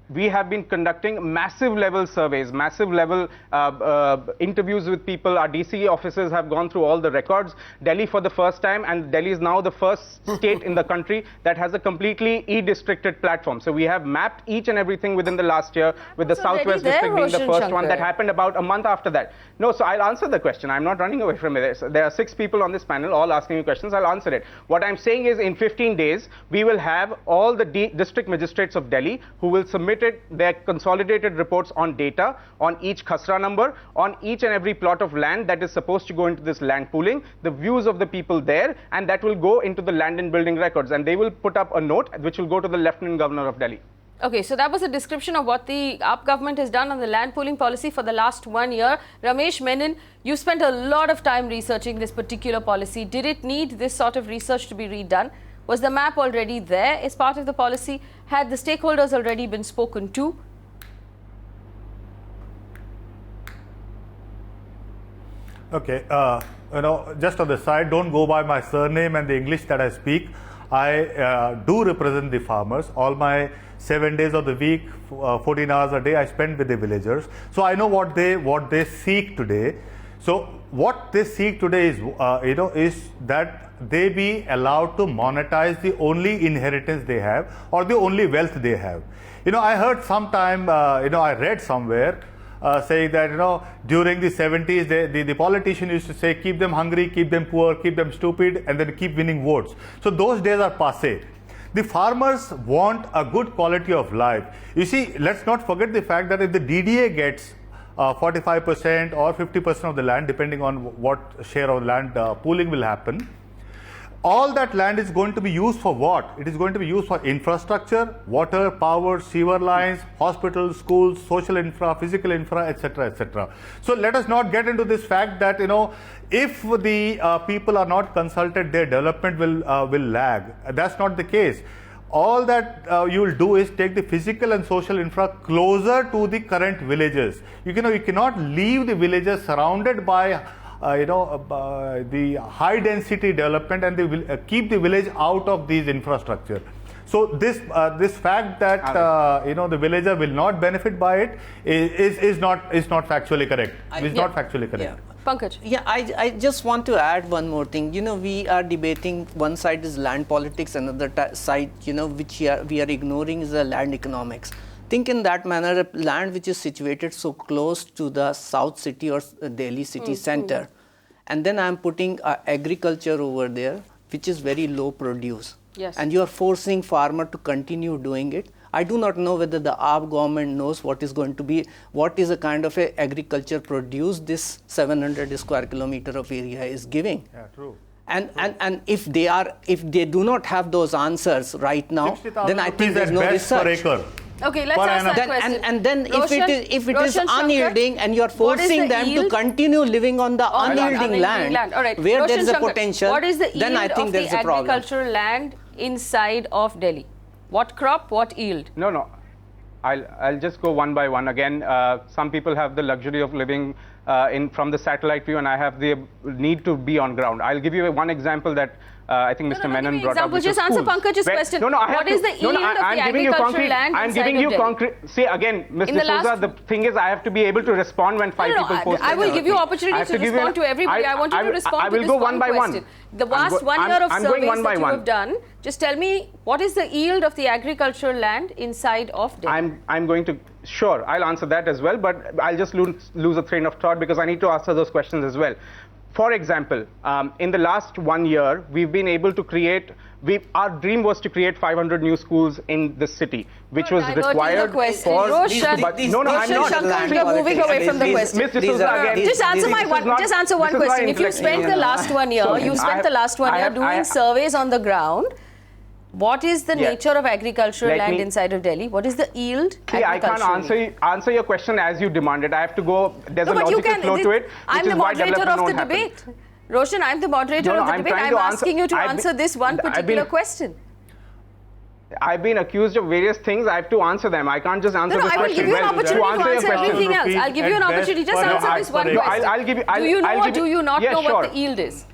We have been conducting massive level surveys, massive level interviews with people. Our DC officers have gone through all the records. Delhi for the first time, and Delhi is now the first state in the country that has a completely e-districted platform. So we have mapped each and everything within the last year, with the Southwest District being the first one. That happened about a month after that. No, so I'll answer the question. I'm not running away from it. There are 6 people on this panel all asking me questions. I'll answer it. What I'm saying is in 15 days, we will have all the district magistrates of Delhi who will submit their consolidated reports on data, on each khasra number, on each and every plot of land that is supposed to go into this land pooling, the views of the people there, and that will go into the land and building records, and they will put up a note which will go to the Lieutenant Governor of Delhi. Okay, so that was a description of what the AAP government has done on the land pooling policy for the last 1 year. Ramesh Menon, you spent a lot of time researching this particular policy. Did it need this sort of research to be redone? Was the map already there as part of the policy? Had the stakeholders already been spoken to? Okay, just on the side, don't go by my surname and the English that I speak. I do represent the farmers. All my 7 days of the week, 14 hours a day, I spend with the villagers. So I know what they seek today. So what they seek today is, is that they be allowed to monetize the only inheritance they have or the only wealth they have. I heard sometime, I read somewhere saying that, during the 70s, the politician used to say, keep them hungry, keep them poor, keep them stupid, and then keep winning votes. So those days are passé. The farmers want a good quality of life. You see, let's not forget the fact that if the DDA gets 45% or 50% of the land, depending on what share of land pooling will happen, all that land is going to be used for what? It is going to be used for infrastructure, water, power, sewer lines, hospitals, schools, social infra, physical infra, etc., etc. So let us not get into this fact that, if the people are not consulted, their development will lag. That's not the case. All that you will do is take the physical and social infra closer to the current villages. You cannot leave the villages surrounded by the high density development, and they will keep the village out of these infrastructure. So this fact that the villager will not benefit by it is not factually correct. Not factually correct. Yeah. Pankaj. Yeah, I just want to add one more thing. We are debating, one side is land politics, another side, which we are ignoring is the land economics. Think in that manner, land which is situated so close to the South City or Delhi city center, and then I am putting agriculture over there, which is very low produce. Yes. And you are forcing farmer to continue doing it. I do not know whether the AAP government knows what is a kind of a agriculture produce this 700 square kilometer of area is giving. Yeah, true. And if they do not have those answers right now, then I think there's no research. Okay, let's ask that question. And then if it is unyielding and you are forcing them to continue living on the unyielding land, where there is a potential, then I think there is a problem. What is the agricultural land inside of Delhi? What crop, what yield? No. I'll just go one by one. Again, some people have the luxury of living from the satellite view, and I have the need to be on ground. I'll give you one example that I think Mr. Menon brought up. Just answer Pankaj's question. What is the yield of the agricultural land inside of Delhi? See, again, Mr. D'Souza, the thing is I have to be able to respond when 5 people post. I will give you opportunity to respond to everybody. I want you to respond to this one question. The last 1 year of surveys that you have done, just tell me, what is the yield of the agricultural land inside of Delhi? I'm going to, sure, I'll answer that as well, but I'll just lose a train of thought because I need to answer those questions as well. For example, in the last 1 year, we've been able to create, our dream was to create 500 new schools in this city, which was required for... Roshan, Roshan Shankar, you're moving away from the question. Just answer one question. If you spent the last 1 year, doing surveys on the ground, what is the nature of agricultural land inside of Delhi? What is the yield? See, I can't answer your question as you demanded. I have to go, there's a logical flow to it. I'm the moderator of the debate. Roshan, I'm the moderator of the debate. I'm asking you to answer this one particular question. I've been accused of various things. I have to answer them. I can't just answer this question. I will give you an opportunity to answer everything else. I'll give you an opportunity. Just answer this one question. I'll give you. Do you know or do you not know what the yield is?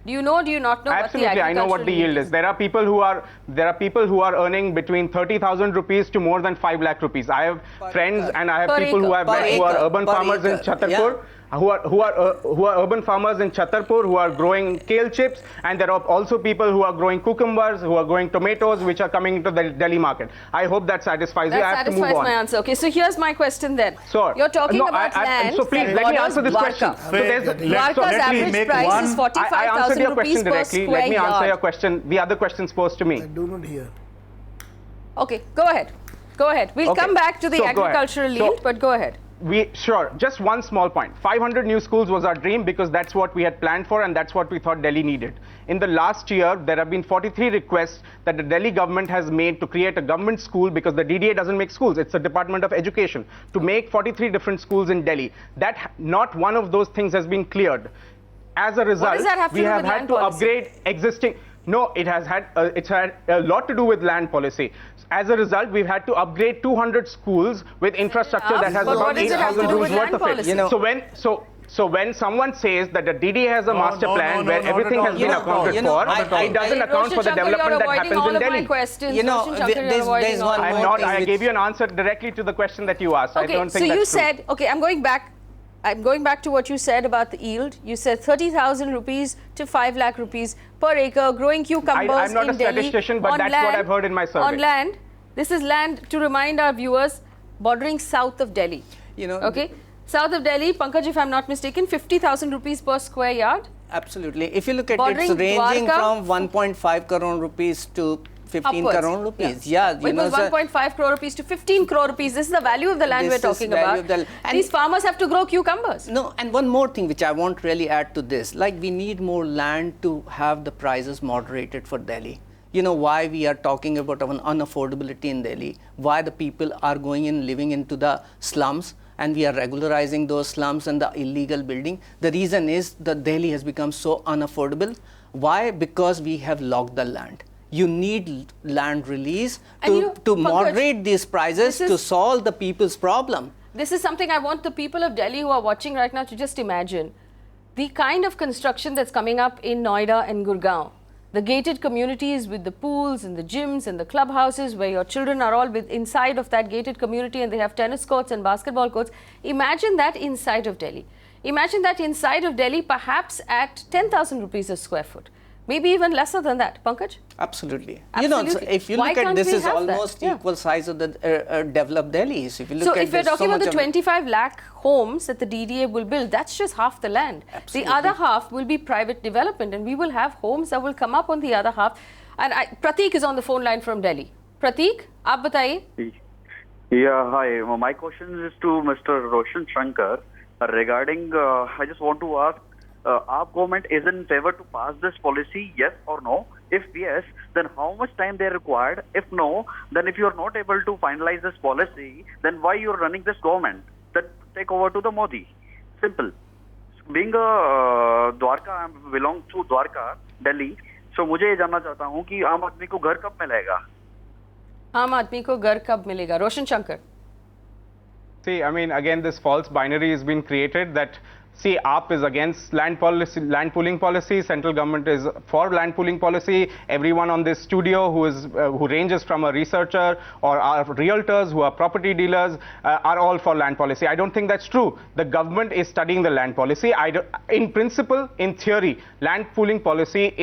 Do you know or do you not know Absolutely, what the I know what the yield is. There are people who are earning between 30,000 rupees to more than 5 lakh rupees. I have friends and I have people who are urban farmers in Chhatarpur. Who are urban farmers in Chhatarpur who are growing kale chips, and there are also people who are growing cucumbers, who are growing tomatoes, which are coming into the Delhi market. I hope that satisfies you. I have to move on. That satisfies my answer. Okay, so here's my question then. Sure. You're talking about land. So please let me answer this question. Dwarka's average price is 45,000 rupees per square yard. Let me answer your question. The other questions posed to me. I do not hear. Okay, go ahead. Go ahead. We'll come back to the agricultural yield, but go ahead. Sure, just one small point. 500 new schools was our dream because that's what we had planned for and that's what we thought Delhi needed. In the last year, there have been 43 requests that the Delhi government has made to create a government school, because the DDA doesn't make schools, it's the Department of Education, to make 43 different schools in Delhi. That not one of those things has been cleared. As a result, we have had to upgrade existing... No, it's had a lot to do with land policy. As a result, we've had to upgrade 200 schools with infrastructure that has about 8,000 rooms worth of it. So when someone says that the DDA has a master plan where everything has been accounted for, it doesn't account for the development that happens in Delhi. I gave you an answer directly to the question that you asked. Okay, I don't think that's you said, okay, I'm going back to what you said about the yield. You said 30,000 rupees to 5 lakh rupees per acre, growing cucumbers I'm not in a statistician, but that's what I've heard in my survey. On land, this is land, to remind our viewers, bordering south of Delhi. Okay, south of Delhi, Pankaj, if I'm not mistaken, 50,000 rupees per square yard. Absolutely. If you look at it, it's ranging from 1.5 crore rupees to 15 crore rupees. Yeah, it was 1.5 crore rupees to 15 crore rupees. This is the value of the land we're talking about. And these farmers have to grow cucumbers. No, and one more thing which I won't really add to this, like we need more land to have the prices moderated for Delhi. You know why we are talking about an unaffordability in Delhi, why the people are going in living into the slums, and we are regularizing those slums and the illegal building. The reason is that Delhi has become so unaffordable. Why? Because we have locked the land. You need land release to moderate these prices to solve the people's problem. This is something I want the people of Delhi who are watching right now to just imagine. The kind of construction that's coming up in Noida and Gurgaon, the gated communities with the pools and the gyms and the clubhouses where your children are all inside of that gated community and they have tennis courts and basketball courts. Imagine that inside of Delhi. Imagine that inside of Delhi, perhaps at 10,000 rupees a square foot. Maybe even lesser than that. Pankaj? Absolutely. You know, so if you look at this, is almost equal size of the developed Delhi. So if you look at if we're talking about the 25 lakh homes that the DDA will build, that's just half the land. Absolutely. The other half will be private development, and we will have homes that will come up on the other half. And Prateek is on the phone line from Delhi. Prateek, aap bataiye. Yeah, hi. My question is to Mr. Roshan Shankar regarding, I just want to ask, our government is in favor to pass this policy, yes or no? If yes, then how much time they are required? If no, then if you are not able to finalize this policy, then why you are running this government? That take over to the Modi. Simple. Being a Dwarka, I belong to Dwarka, Delhi. So मुझे ये जानना चाहता हूँ कि आम आदमी को घर कब मिलेगा? आम आदमी को घर कब मिलेगा? Roshan Shankar. See, I mean, again, this false binary has been created that, see, AAP is against land pooling policy, central government is for land pooling policy. Everyone on this studio who ranges from a researcher or are realtors who are property dealers are all for land policy. I don't think that's true. The government is studying the land policy. In principle, in theory, land pooling policy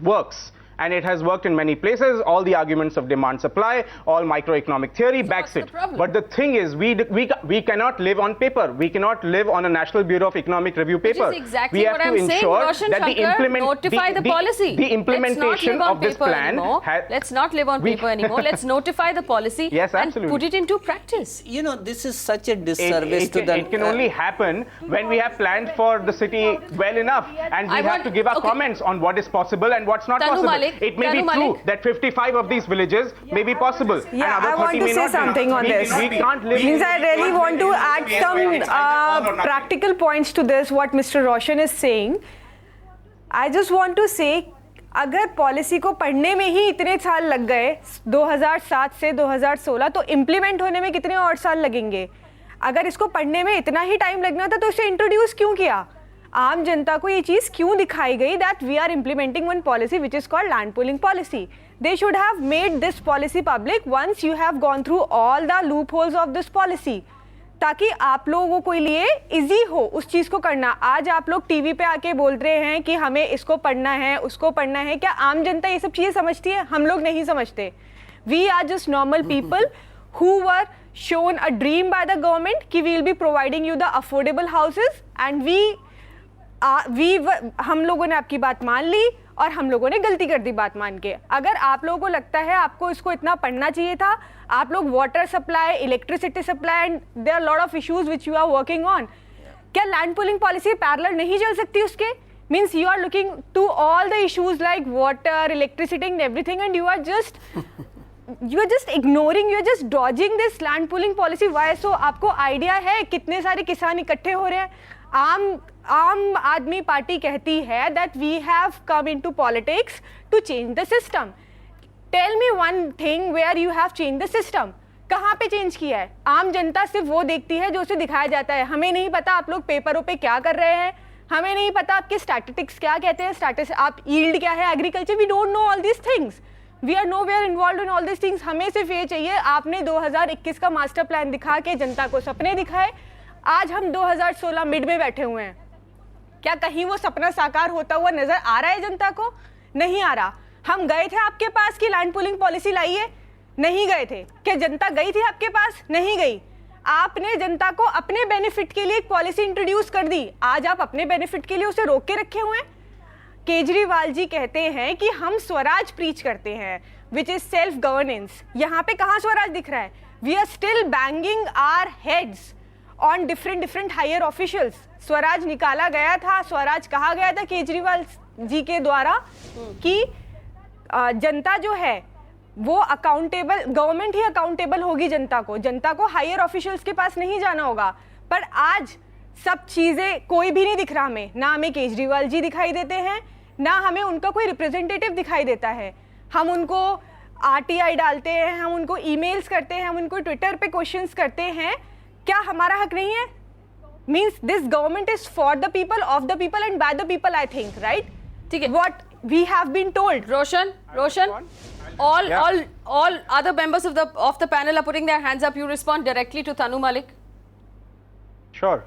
works. and it has worked in many places. All the arguments of demand supply, all microeconomic theory backs it. But the thing is, we cannot live on paper. We cannot live on a National Bureau of Economic Review paper. Which is exactly we have what to I'm ensure saying, Roshan that Shankar, notify the policy. The implementation of this plan. Let's not live on paper anymore. Let's notify the policy and put it into practice. You know, this is such a disservice to the... It can only happen when we have planned for the city well enough, and we have to give our comments on what is possible and what's not possible. It may be true that 55 of these villages may be possible. Yeah, I want to say something on this. We can't live. Means I really want to add some practical points to this, what Mr. Roshan is saying. I just want to say, अगर policy को पढ़ने में ही इतने साल लग गए 2007 से 2016, तो इम्प्लीमेंट होने में कितने और साल लगेंगे? अगर इसको पढ़ने में इतना ही टाइम लगना था तो इसे इंट्रोड्यूस क्यों किया? आम जनता को ये चीज़ क्यों दिखाई गई that we are implementing one policy which is called land pooling policy? They should have made this policy public once you have gone through all the loopholes of this policy, ताकि आप लोगों के लिए इजी हो उस चीज़ को करना. आज आप लोग टीवी पे आके बोल रहे हैं कि हमें इसको पढ़ना है, उसको पढ़ना है. क्या आम जनता ये सब चीज़ें समझती है? हम लोग नहीं समझते. We are just normal people who were shown a dream by the government कि we will be providing you the affordable houses, and हम लोगों ने आपकी बात मान ली और हम लोगों ने गलती कर दी बात मान के. अगर आप लोगों को लगता है आपको इसको इतना पढ़ना चाहिए था, आप लोग water supply, electricity supply, and there are lot of issues which you are working on. क्या लैंड पूलिंग पॉलिसी पैरेलल नहीं चल सकती उसके? Means you are looking to all the issues like water, electricity and everything, and you are just ignoring, you are just dodging this land pooling policy. Why so? आपको idea है कितने सारे किसान इकट्ठे हो रहे हैं? आम आदमी पार्टी कहती है that we have come into politics to change the system. Tell me one thing where you have changed the system. कहाँ पे चेंज किया है? आम जनता सिर्फ वो देखती है जो उसे दिखाया जाता है. हमें नहीं पता आप लोग पेपरों पे क्या कर रहे हैं, हमें नहीं पता आपके स्टैटिस्टिक्स क्या कहते हैं, आप यील्ड क्या है, agriculture. We don't know all this things. We are nowhere involve in all this things. हमें सिर्फ ये चाहिए, आपने 2021 का मास्टर प्लान दिखा के जनता को सपने दिखाए. आज हम 2016 मिड में बैठे हुए हैं. क्या कहीं वो सपना साकार होता हुआ नजर आ रहा है जनता को? नहीं आ रहा. हम गए थे आपके पास कि लैंड पूलिंग पॉलिसी लाइए? नहीं गए थे. क्या जनता गई थी आपके पास? नहीं गई. आपने जनता को अपने बेनिफिट के लिए एक पॉलिसी इंट्रोड्यूस कर दी. आज आप अपने बेनिफिट के लिए उसे रोक के रखे हुए हैं. केजरीवाल जी कहते हैं कि हम स्वराज प्रीच करते हैं, विच इज सेल्फ गवर्नेंस. यहाँ पे कहाँ स्वराज दिख रहा है? We are still banging our heads on different higher officials. स्वराज निकाला गया था, स्वराज कहा गया था केजरीवाल जी के द्वारा कि जनता जो है वो अकाउंटेबल, गवर्नमेंट ही अकाउंटेबल होगी जनता को हायर ऑफिशियल्स के पास नहीं जाना होगा. पर आज सब चीज़ें कोई भी नहीं दिख रहा हमें. ना हमें केजरीवाल जी दिखाई देते हैं, ना हमें उनका कोई रिप्रेजेंटेटिव दिखाई देता है. हम उनको RTI डालते हैं, हम उनको ईमेल्स करते हैं, हम उनको ट्विटर पे क्वेश्चंस करते हैं. क्या हमारा हक नहीं है? Means this government is for the people, of the people, and by the people, I think, right? What we have been told. Roshan, all other members of the panel are putting their hands up. You respond directly to Tanu, Malik. Sure.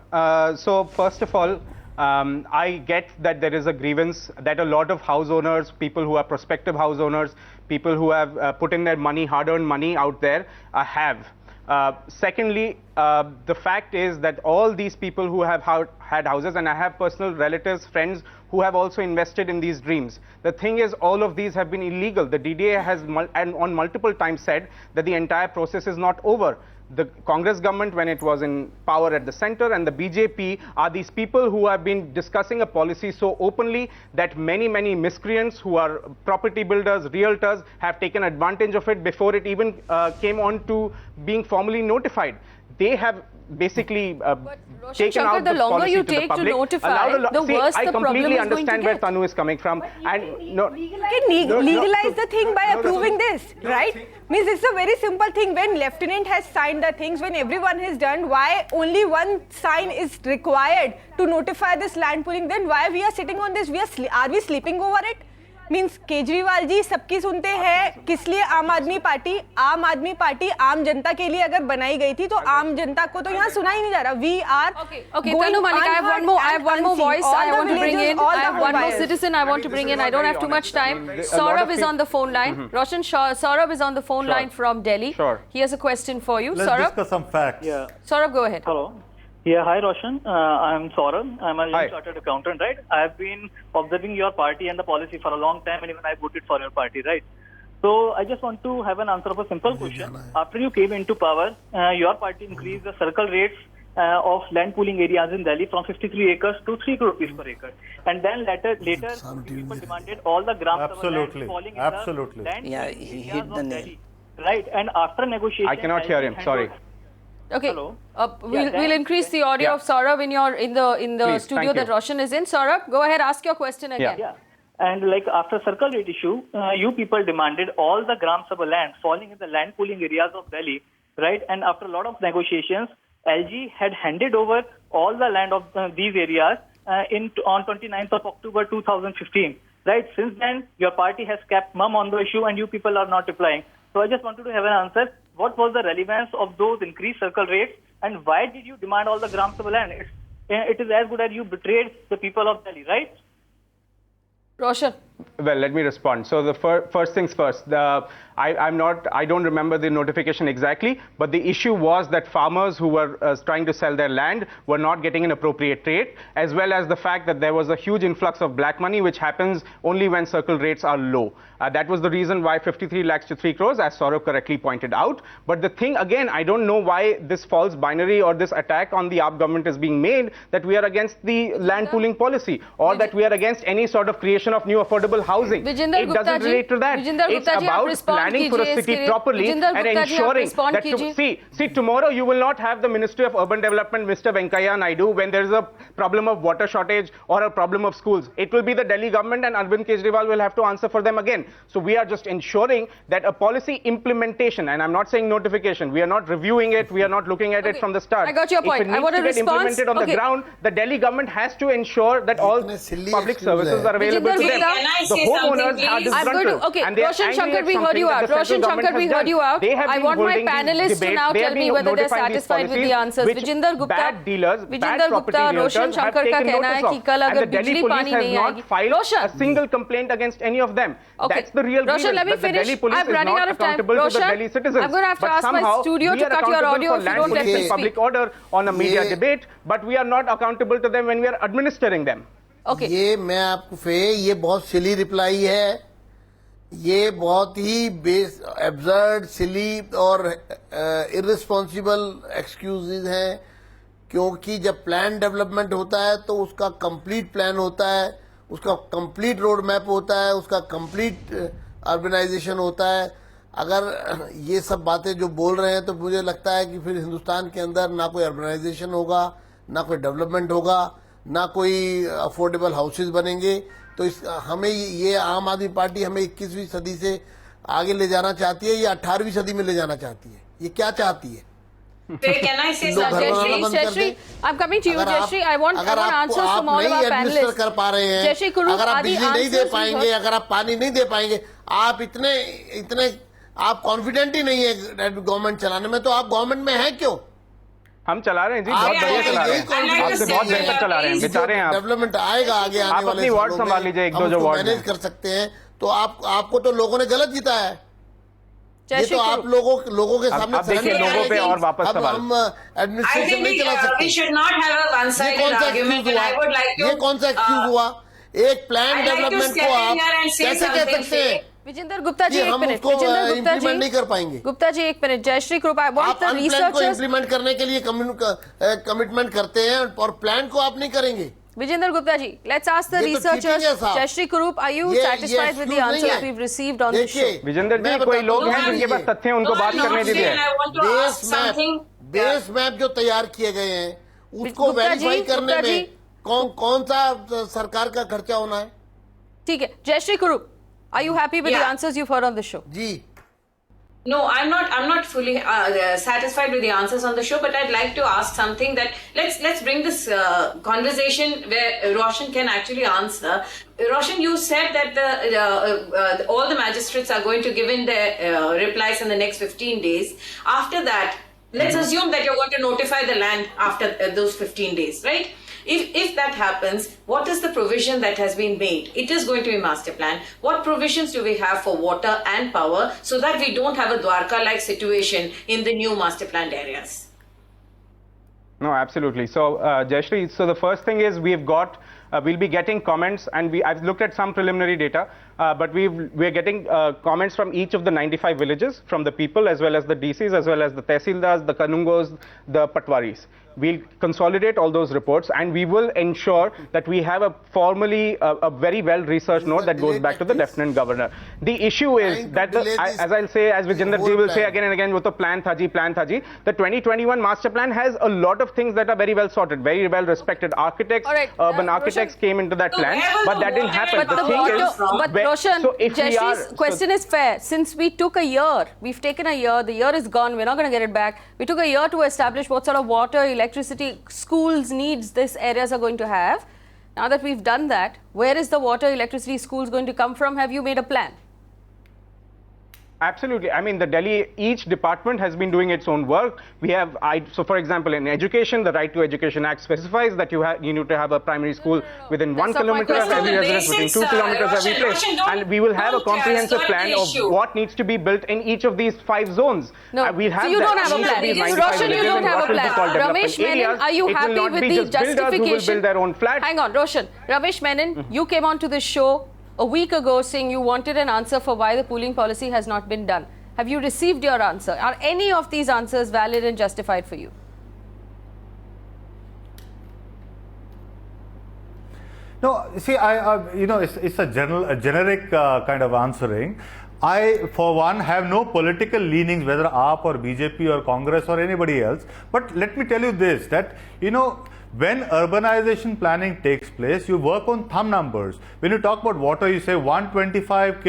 So first of all, I get that there is a grievance that a lot of house owners, people who are prospective house owners, people who have put in their money, hard-earned money out there, have. Secondly, the fact is that all these people who have had houses, and I have personal relatives, friends who have also invested in these dreams. The thing is, all of these have been illegal. The DDA has on multiple times said that the entire process is not over. The Congress government, when it was in power at the center, and the BJP are these people who have been discussing a policy so openly that many miscreants who are property builders, realtors, have taken advantage of it before it even came on to being formally notified. They have basically taken out the policy to the public. The worse I the problem completely is going to understand where get. Tanu is coming from. And legalize the thing by approving this, right? Means it's a very simple thing. When Lieutenant has signed the things, when everyone has done, why only one sign is required to notify this land pooling? Then why we are sitting on this? Are we sleeping over it? Means Kejriwal ji सबकी सुनते हैं, किस लिए आम आदमी party आम जनता के लिए अगर बनाई गई थी तो आम जनता को तो यहाँ सुना ही नहीं जा रहा. We are Okay, Tanu, Malik, I have one more voice I want to bring in. I have one more citizen I want to bring in. I don't have too much time. Saurabh is on the phone line. Roshan Saurabh is on the phone line from Delhi. Sure. He has a question for you. Let's Saurabh? discuss some facts. Yeah. Saurabh, go ahead. Hello. Yeah, hi Roshan. I'm Saurabh. I'm a Hi. chartered accountant, right? I have been observing your party and the policy for a long time, and even I voted for your party, right? So I just want to have an answer of a simple question. After you came into power, your party increased the circle rates of land pooling areas in Delhi from 53 acres to 3 crore rupees per acre. And then later people demanded all the gram Absolutely. falling in Absolutely. the land Yeah, pooling he areas hit of the nail. Delhi. Right, and after negotiation, I cannot hear him. Sorry. Okay. Hello. We'll increase the audio of Saurabh in the Please, studio thank that you. Roshan is in. Saurabh, go ahead, ask your question again. Yeah. And like after circle rate issue, you people demanded all the gram sabha land falling in the land pooling areas of Delhi, right? And after a lot of negotiations, LG had handed over all the land of these areas on 29th of October 2015, right? Since then, your party has kept mum on the issue and you people are not replying. So I just wanted to have an answer. What was the relevance of those increased circle rates and why did you demand all the gram sabha land? It is as good as you betrayed the people of Delhi, right? Roshan. Well, let me respond. So the first things first. I don't remember the notification exactly, but the issue was that farmers who were trying to sell their land were not getting an appropriate rate, as well as the fact that there was a huge influx of black money, which happens only when circle rates are low. That was the reason why 53 lakhs to 3 crores, as Saurabh correctly pointed out. But the thing again, I don't know why this false binary or this attack on the AAP government is being made that we are against the land pooling policy or that we are against any sort of creation of new affordable housing. Vijender It Gupta doesn't ji, relate to that. Vijender It's Gupta ji, about आप respond planning for a कीजिए city इसके लिए. properly Vijender and Gupta ji, आप ensuring respond that कीजिए. see tomorrow you will not have the Ministry of Urban Development, Mr. Venkaiah Naidu, when there is a problem of water shortage or a problem of schools. It will be the Delhi government and Arvind Kejriwal will have to answer for them again. So we are just ensuring that a policy implementation, and I'm not saying notification, we are not reviewing it, we are not looking at it from the start. I got your point. If it I needs want a to get response. implemented on the ground, the Delhi government has to ensure that all public services are available to them. The homeowners are disgruntled. Okay, and they are Roshan angry Shankar, at we heard something you that out. the Roshan central Shankar, government we has heard you done. out. They have I been want my holding these panelists to debates. now They tell have me been whether they're notifying these satisfied with the policies answers. which Vijender Gupta, bad dealers, Vijender bad property Gupta, Roshan realtors have Shankar का taken कहना है notice कि of. कल And अगर the Delhi बिजली police पानी has नहीं not आएगी. filed Roshan. a single complaint against any of them. Okay. That's the real Roshan, grievance, let me that the finish. Delhi police I'm is running not out of time. accountable to Roshan, the Delhi citizens. I'm going to have to But ask my somehow studio we to are cut your accountable audio for if you land don't let police me and speak. public order on a media debate, but we are not accountable to them when we are administering them. Okay. ये मैं आपको ये बहुत सिली reply है, ये बहुत ही absurd, सिली और irresponsible excuses हैं, क्योंकि जब प्लान डेवलपमेंट होता है तो उसका कंप्लीट प्लान होता है, उसका कंप्लीट रोड मैप होता है, उसका कंप्लीट अर्बनाइजेशन होता है. अगर ये सब बातें जो बोल रहे हैं तो मुझे लगता है कि फिर हिंदुस्तान के अंदर ना कोई अर्बनाइजेशन होगा, ना कोई डेवलपमेंट होगा, ना कोई अफोर्डेबल हाउसेज बनेंगे. तो हमें ये आम आदमी पार्टी हमें 21वीं सदी से आगे ले जाना चाहती है या 18वीं सदी में ले जाना चाहती है? ये क्या चाहती है? Can I say something? Jayashree, I'm coming to you. Jayashree, I want answers from all of our panelists. कर पा रहे हैं, Jayashree Kurup, अगर आप बिजली नहीं दे पाएंगे, अगर आप पानी नहीं दे पाएंगे, आप इतने आप कॉन्फिडेंट ही नहीं है गवर्नमेंट चलाने में, तो आप गवर्नमेंट में हैं क्यों? हम चला रहे हैं जी, बहुत बढ़िया चला रहे हैं, आपसे बहुत बेहतर चला रहे हैं, बेचारे हैं आप. डेवलपमेंट आएगा आगे आने वाले अपनी वार्ड संभाल लीजिए, एक दो जो वार्ड मैनेज कर सकते हैं. तो आपको तो लोगों ने गलत जीता है. ये तो आप लोगों के सामने आप देखिए लोगों पे और वापस सवाल. हम एडमिनिस्ट्रेशन नहीं चला सकते. We should not have a one-sided argument, and I would like to. ये कौन सा एक्सक्यूज हुआ? एक प्लान डेवलपमेंट को आप कैसे कह सकते हैं? विजेंदर गुप्ता जी, एक मिनट. विजेंदर गुप्ता जी नहीं कर पाएंगे. गुप्ता जी, एक मिनट. Jayashree Kurup, I want the researchers को इम्प्लीमेंट करने के लिए कमिटमेंट करते हैं और प्लान को आप नहीं करेंगे. Vijender Gupta ji, let's ask the researchers. Jayashree Kurup, are you satisfied with the answers we've received on this show? Vijender ji, कोई लोग हैं जिनके पास तथ्य हैं, उनको बात करने दीजिए. बेस मैप जो तैयार किए गए हैं उसको वेरीफाई करने में कौन सा सरकार का खर्चा होना है? ठीक है. Jayashree Kurup, are you happy with the answers you've heard on the show? Ji. No, I'm not fully satisfied with the answers on the show, but I'd like to ask something that let's bring this conversation where Roshan can actually answer. Roshan, you said that all the magistrates are going to give in their replies in the next 15 days. After that, let's assume that you're going to notify the land after those 15 days, right? If that happens, what is the provision that has been made? It is going to be master plan. What provisions do we have for water and power so that we don't have a Dwarka-like situation in the new master planned areas? No, absolutely. So, Jayashree, so the first thing is we've got, we'll be getting comments, and I've looked at some preliminary data, but we're getting comments from each of the 95 villages, from the people as well as the DCs, as well as the Tehsildars, the Kanungos, the Patwaris. We'll consolidate all those reports, and we will ensure that we have a formally, a very well-researched note that goes back to the Lieutenant Governor. The issue is that, as I'll say, as Vijender ji will say again and again, with the plan thaji, the 2021 master plan has a lot of things that are very well sorted, very well respected architects, urban architects came into that plan, but that didn't happen. But Roshan, Jayashree's question is fair. Since we took a year, we've taken a year, the year is gone, we're not going to get it back. We took a year to establish what sort of water, electricity, schools needs these areas are going to have. Now that we've done that, where is the water, electricity, schools going to come from? Have you made a plan? Absolutely. I mean, the Delhi, each department has been doing its own work. We have, so for example, in education, the Right to Education Act specifies that you need to have a primary school within 1 kilometer of every residence, within 2 kilometers of every place. And we will have a comprehensive plan of what needs to be built in each of these 5 zones. No, we'll have so you don't have a plan. Roshan, you don't have a plan. Ramesh Menon, are you happy with the justification? Who will build their own flats. Hang on, Roshan. Ramesh Menon, you came on to this show a week ago saying you wanted an answer for why the pooling policy has not been done. Have you received your answer? Are any of these answers valid and justified for you? No, see, it's a generic kind of answering. I, for one, have no political leanings, whether AAP or BJP or Congress or anybody else. But let me tell you this, that, when urbanization planning takes place, you work on thumb numbers. When you talk about water, you say 125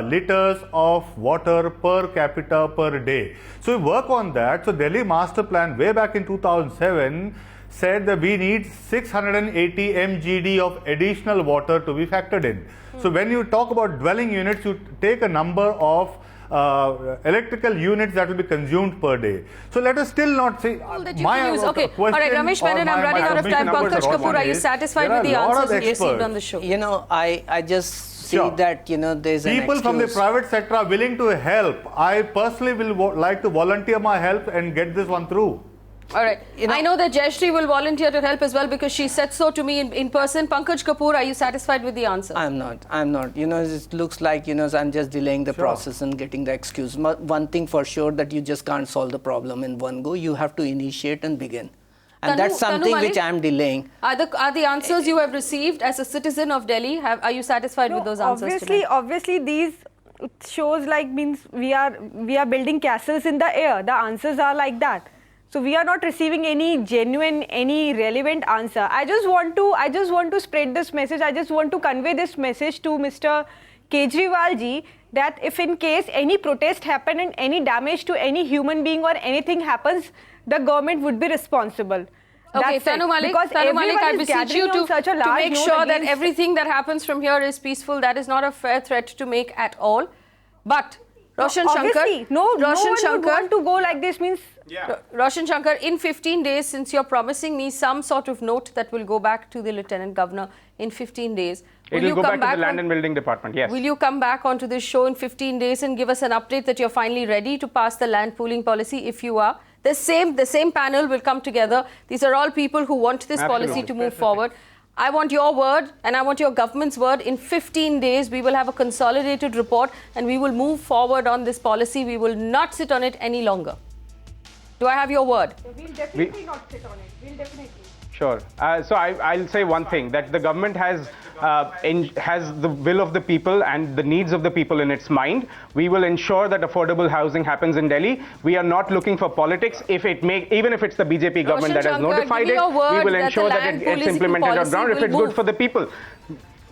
liters of water per capita per day. So you work on that. So Delhi Master Plan way back in 2007 said that we need 680 mgd of additional water to be factored in. So when you talk about dwelling units, you take a number of electrical units that will be consumed per day. So let us still not say okay. All right, Ramesh Menon, I'm running out of time. Pankaj Kapoor, are you satisfied with the answers you received on the show? I just see that, there's an people from the private sector are willing to help. I personally will like to volunteer my help and get this one through. All right. I know that Jayashree will volunteer to help as well because she said so to me in person. Pankaj Kapoor, are you satisfied with the answer? I'm not. It looks like, I'm just delaying the process and getting the excuse. One thing for sure, that you just can't solve the problem in one go. You have to initiate and begin. And that's something which I'm delaying. Are the answers you have received as a citizen of Delhi, are you satisfied with those answers? Obviously these shows means we are building castles in the air. The answers are like that. So we are not receiving any genuine, any relevant answer. I just want to spread this message. I just want to convey this message to Mr. Kejriwal ji, that if in case any protest happen and any damage to any human being or anything happens, the government would be responsible. Okay, Tanu Malik, I beseech you to make sure that everything that happens from here is peaceful. That is not a fair threat to make at all. But Roshan Shankar, no one would want to go like this. Means Roshan Shankar, in 15 days, since you're promising me some sort of note that will go back to the Lieutenant Governor in 15 days, it will go back to the Land and Building Department, yes. Will you come back onto this show in 15 days and give us an update that you're finally ready to pass the land pooling policy? If you are, the same panel will come together. These are all people who want this policy to move forward. I want your word and I want your government's word. In 15 days, we will have a consolidated report and we will move forward on this policy. We will not sit on it any longer. Do I have your word? We'll definitely not sit on it. We'll definitely. Sure. So I'll say one thing, that the government has the will of the people and the needs of the people in its mind. We will ensure that affordable housing happens in Delhi. We are not looking for politics. Even if it's the BJP government that has notified it, we will ensure that it's implemented on ground if it's good for the people.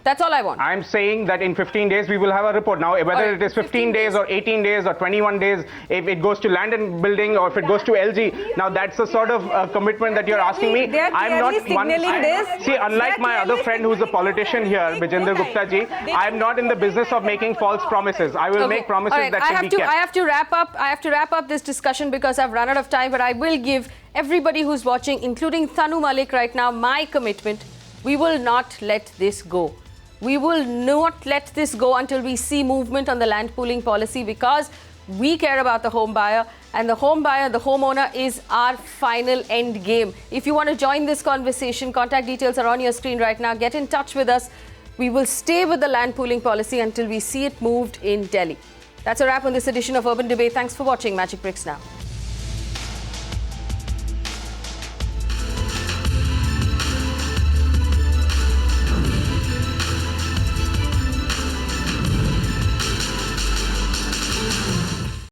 That's all I want. I'm saying that in 15 days we will have a report. Now, whether it is 15 days or 18 days or 21 days, if it goes to land and building or if it goes to LG, now that's the sort of commitment that you're asking me. I'm not signaling this. See, unlike my other friend who's a politician here, Vijender Gupta ji, I'm not in the business of making false promises. I will make promises that can be kept. I have to wrap up this discussion because I've run out of time, but I will give everybody who's watching, including Tanu, Malik right now, my commitment. We will not let this go. We will not let this go until we see movement on the land pooling policy, because we care about the home buyer, and the home buyer, the homeowner, is our final end game. If you want to join this conversation, contact details are on your screen right now. Get in touch with us. We will stay with the land pooling policy until we see it moved in Delhi. That's a wrap on this edition of Urban Debate. Thanks for watching Magicbricks Now.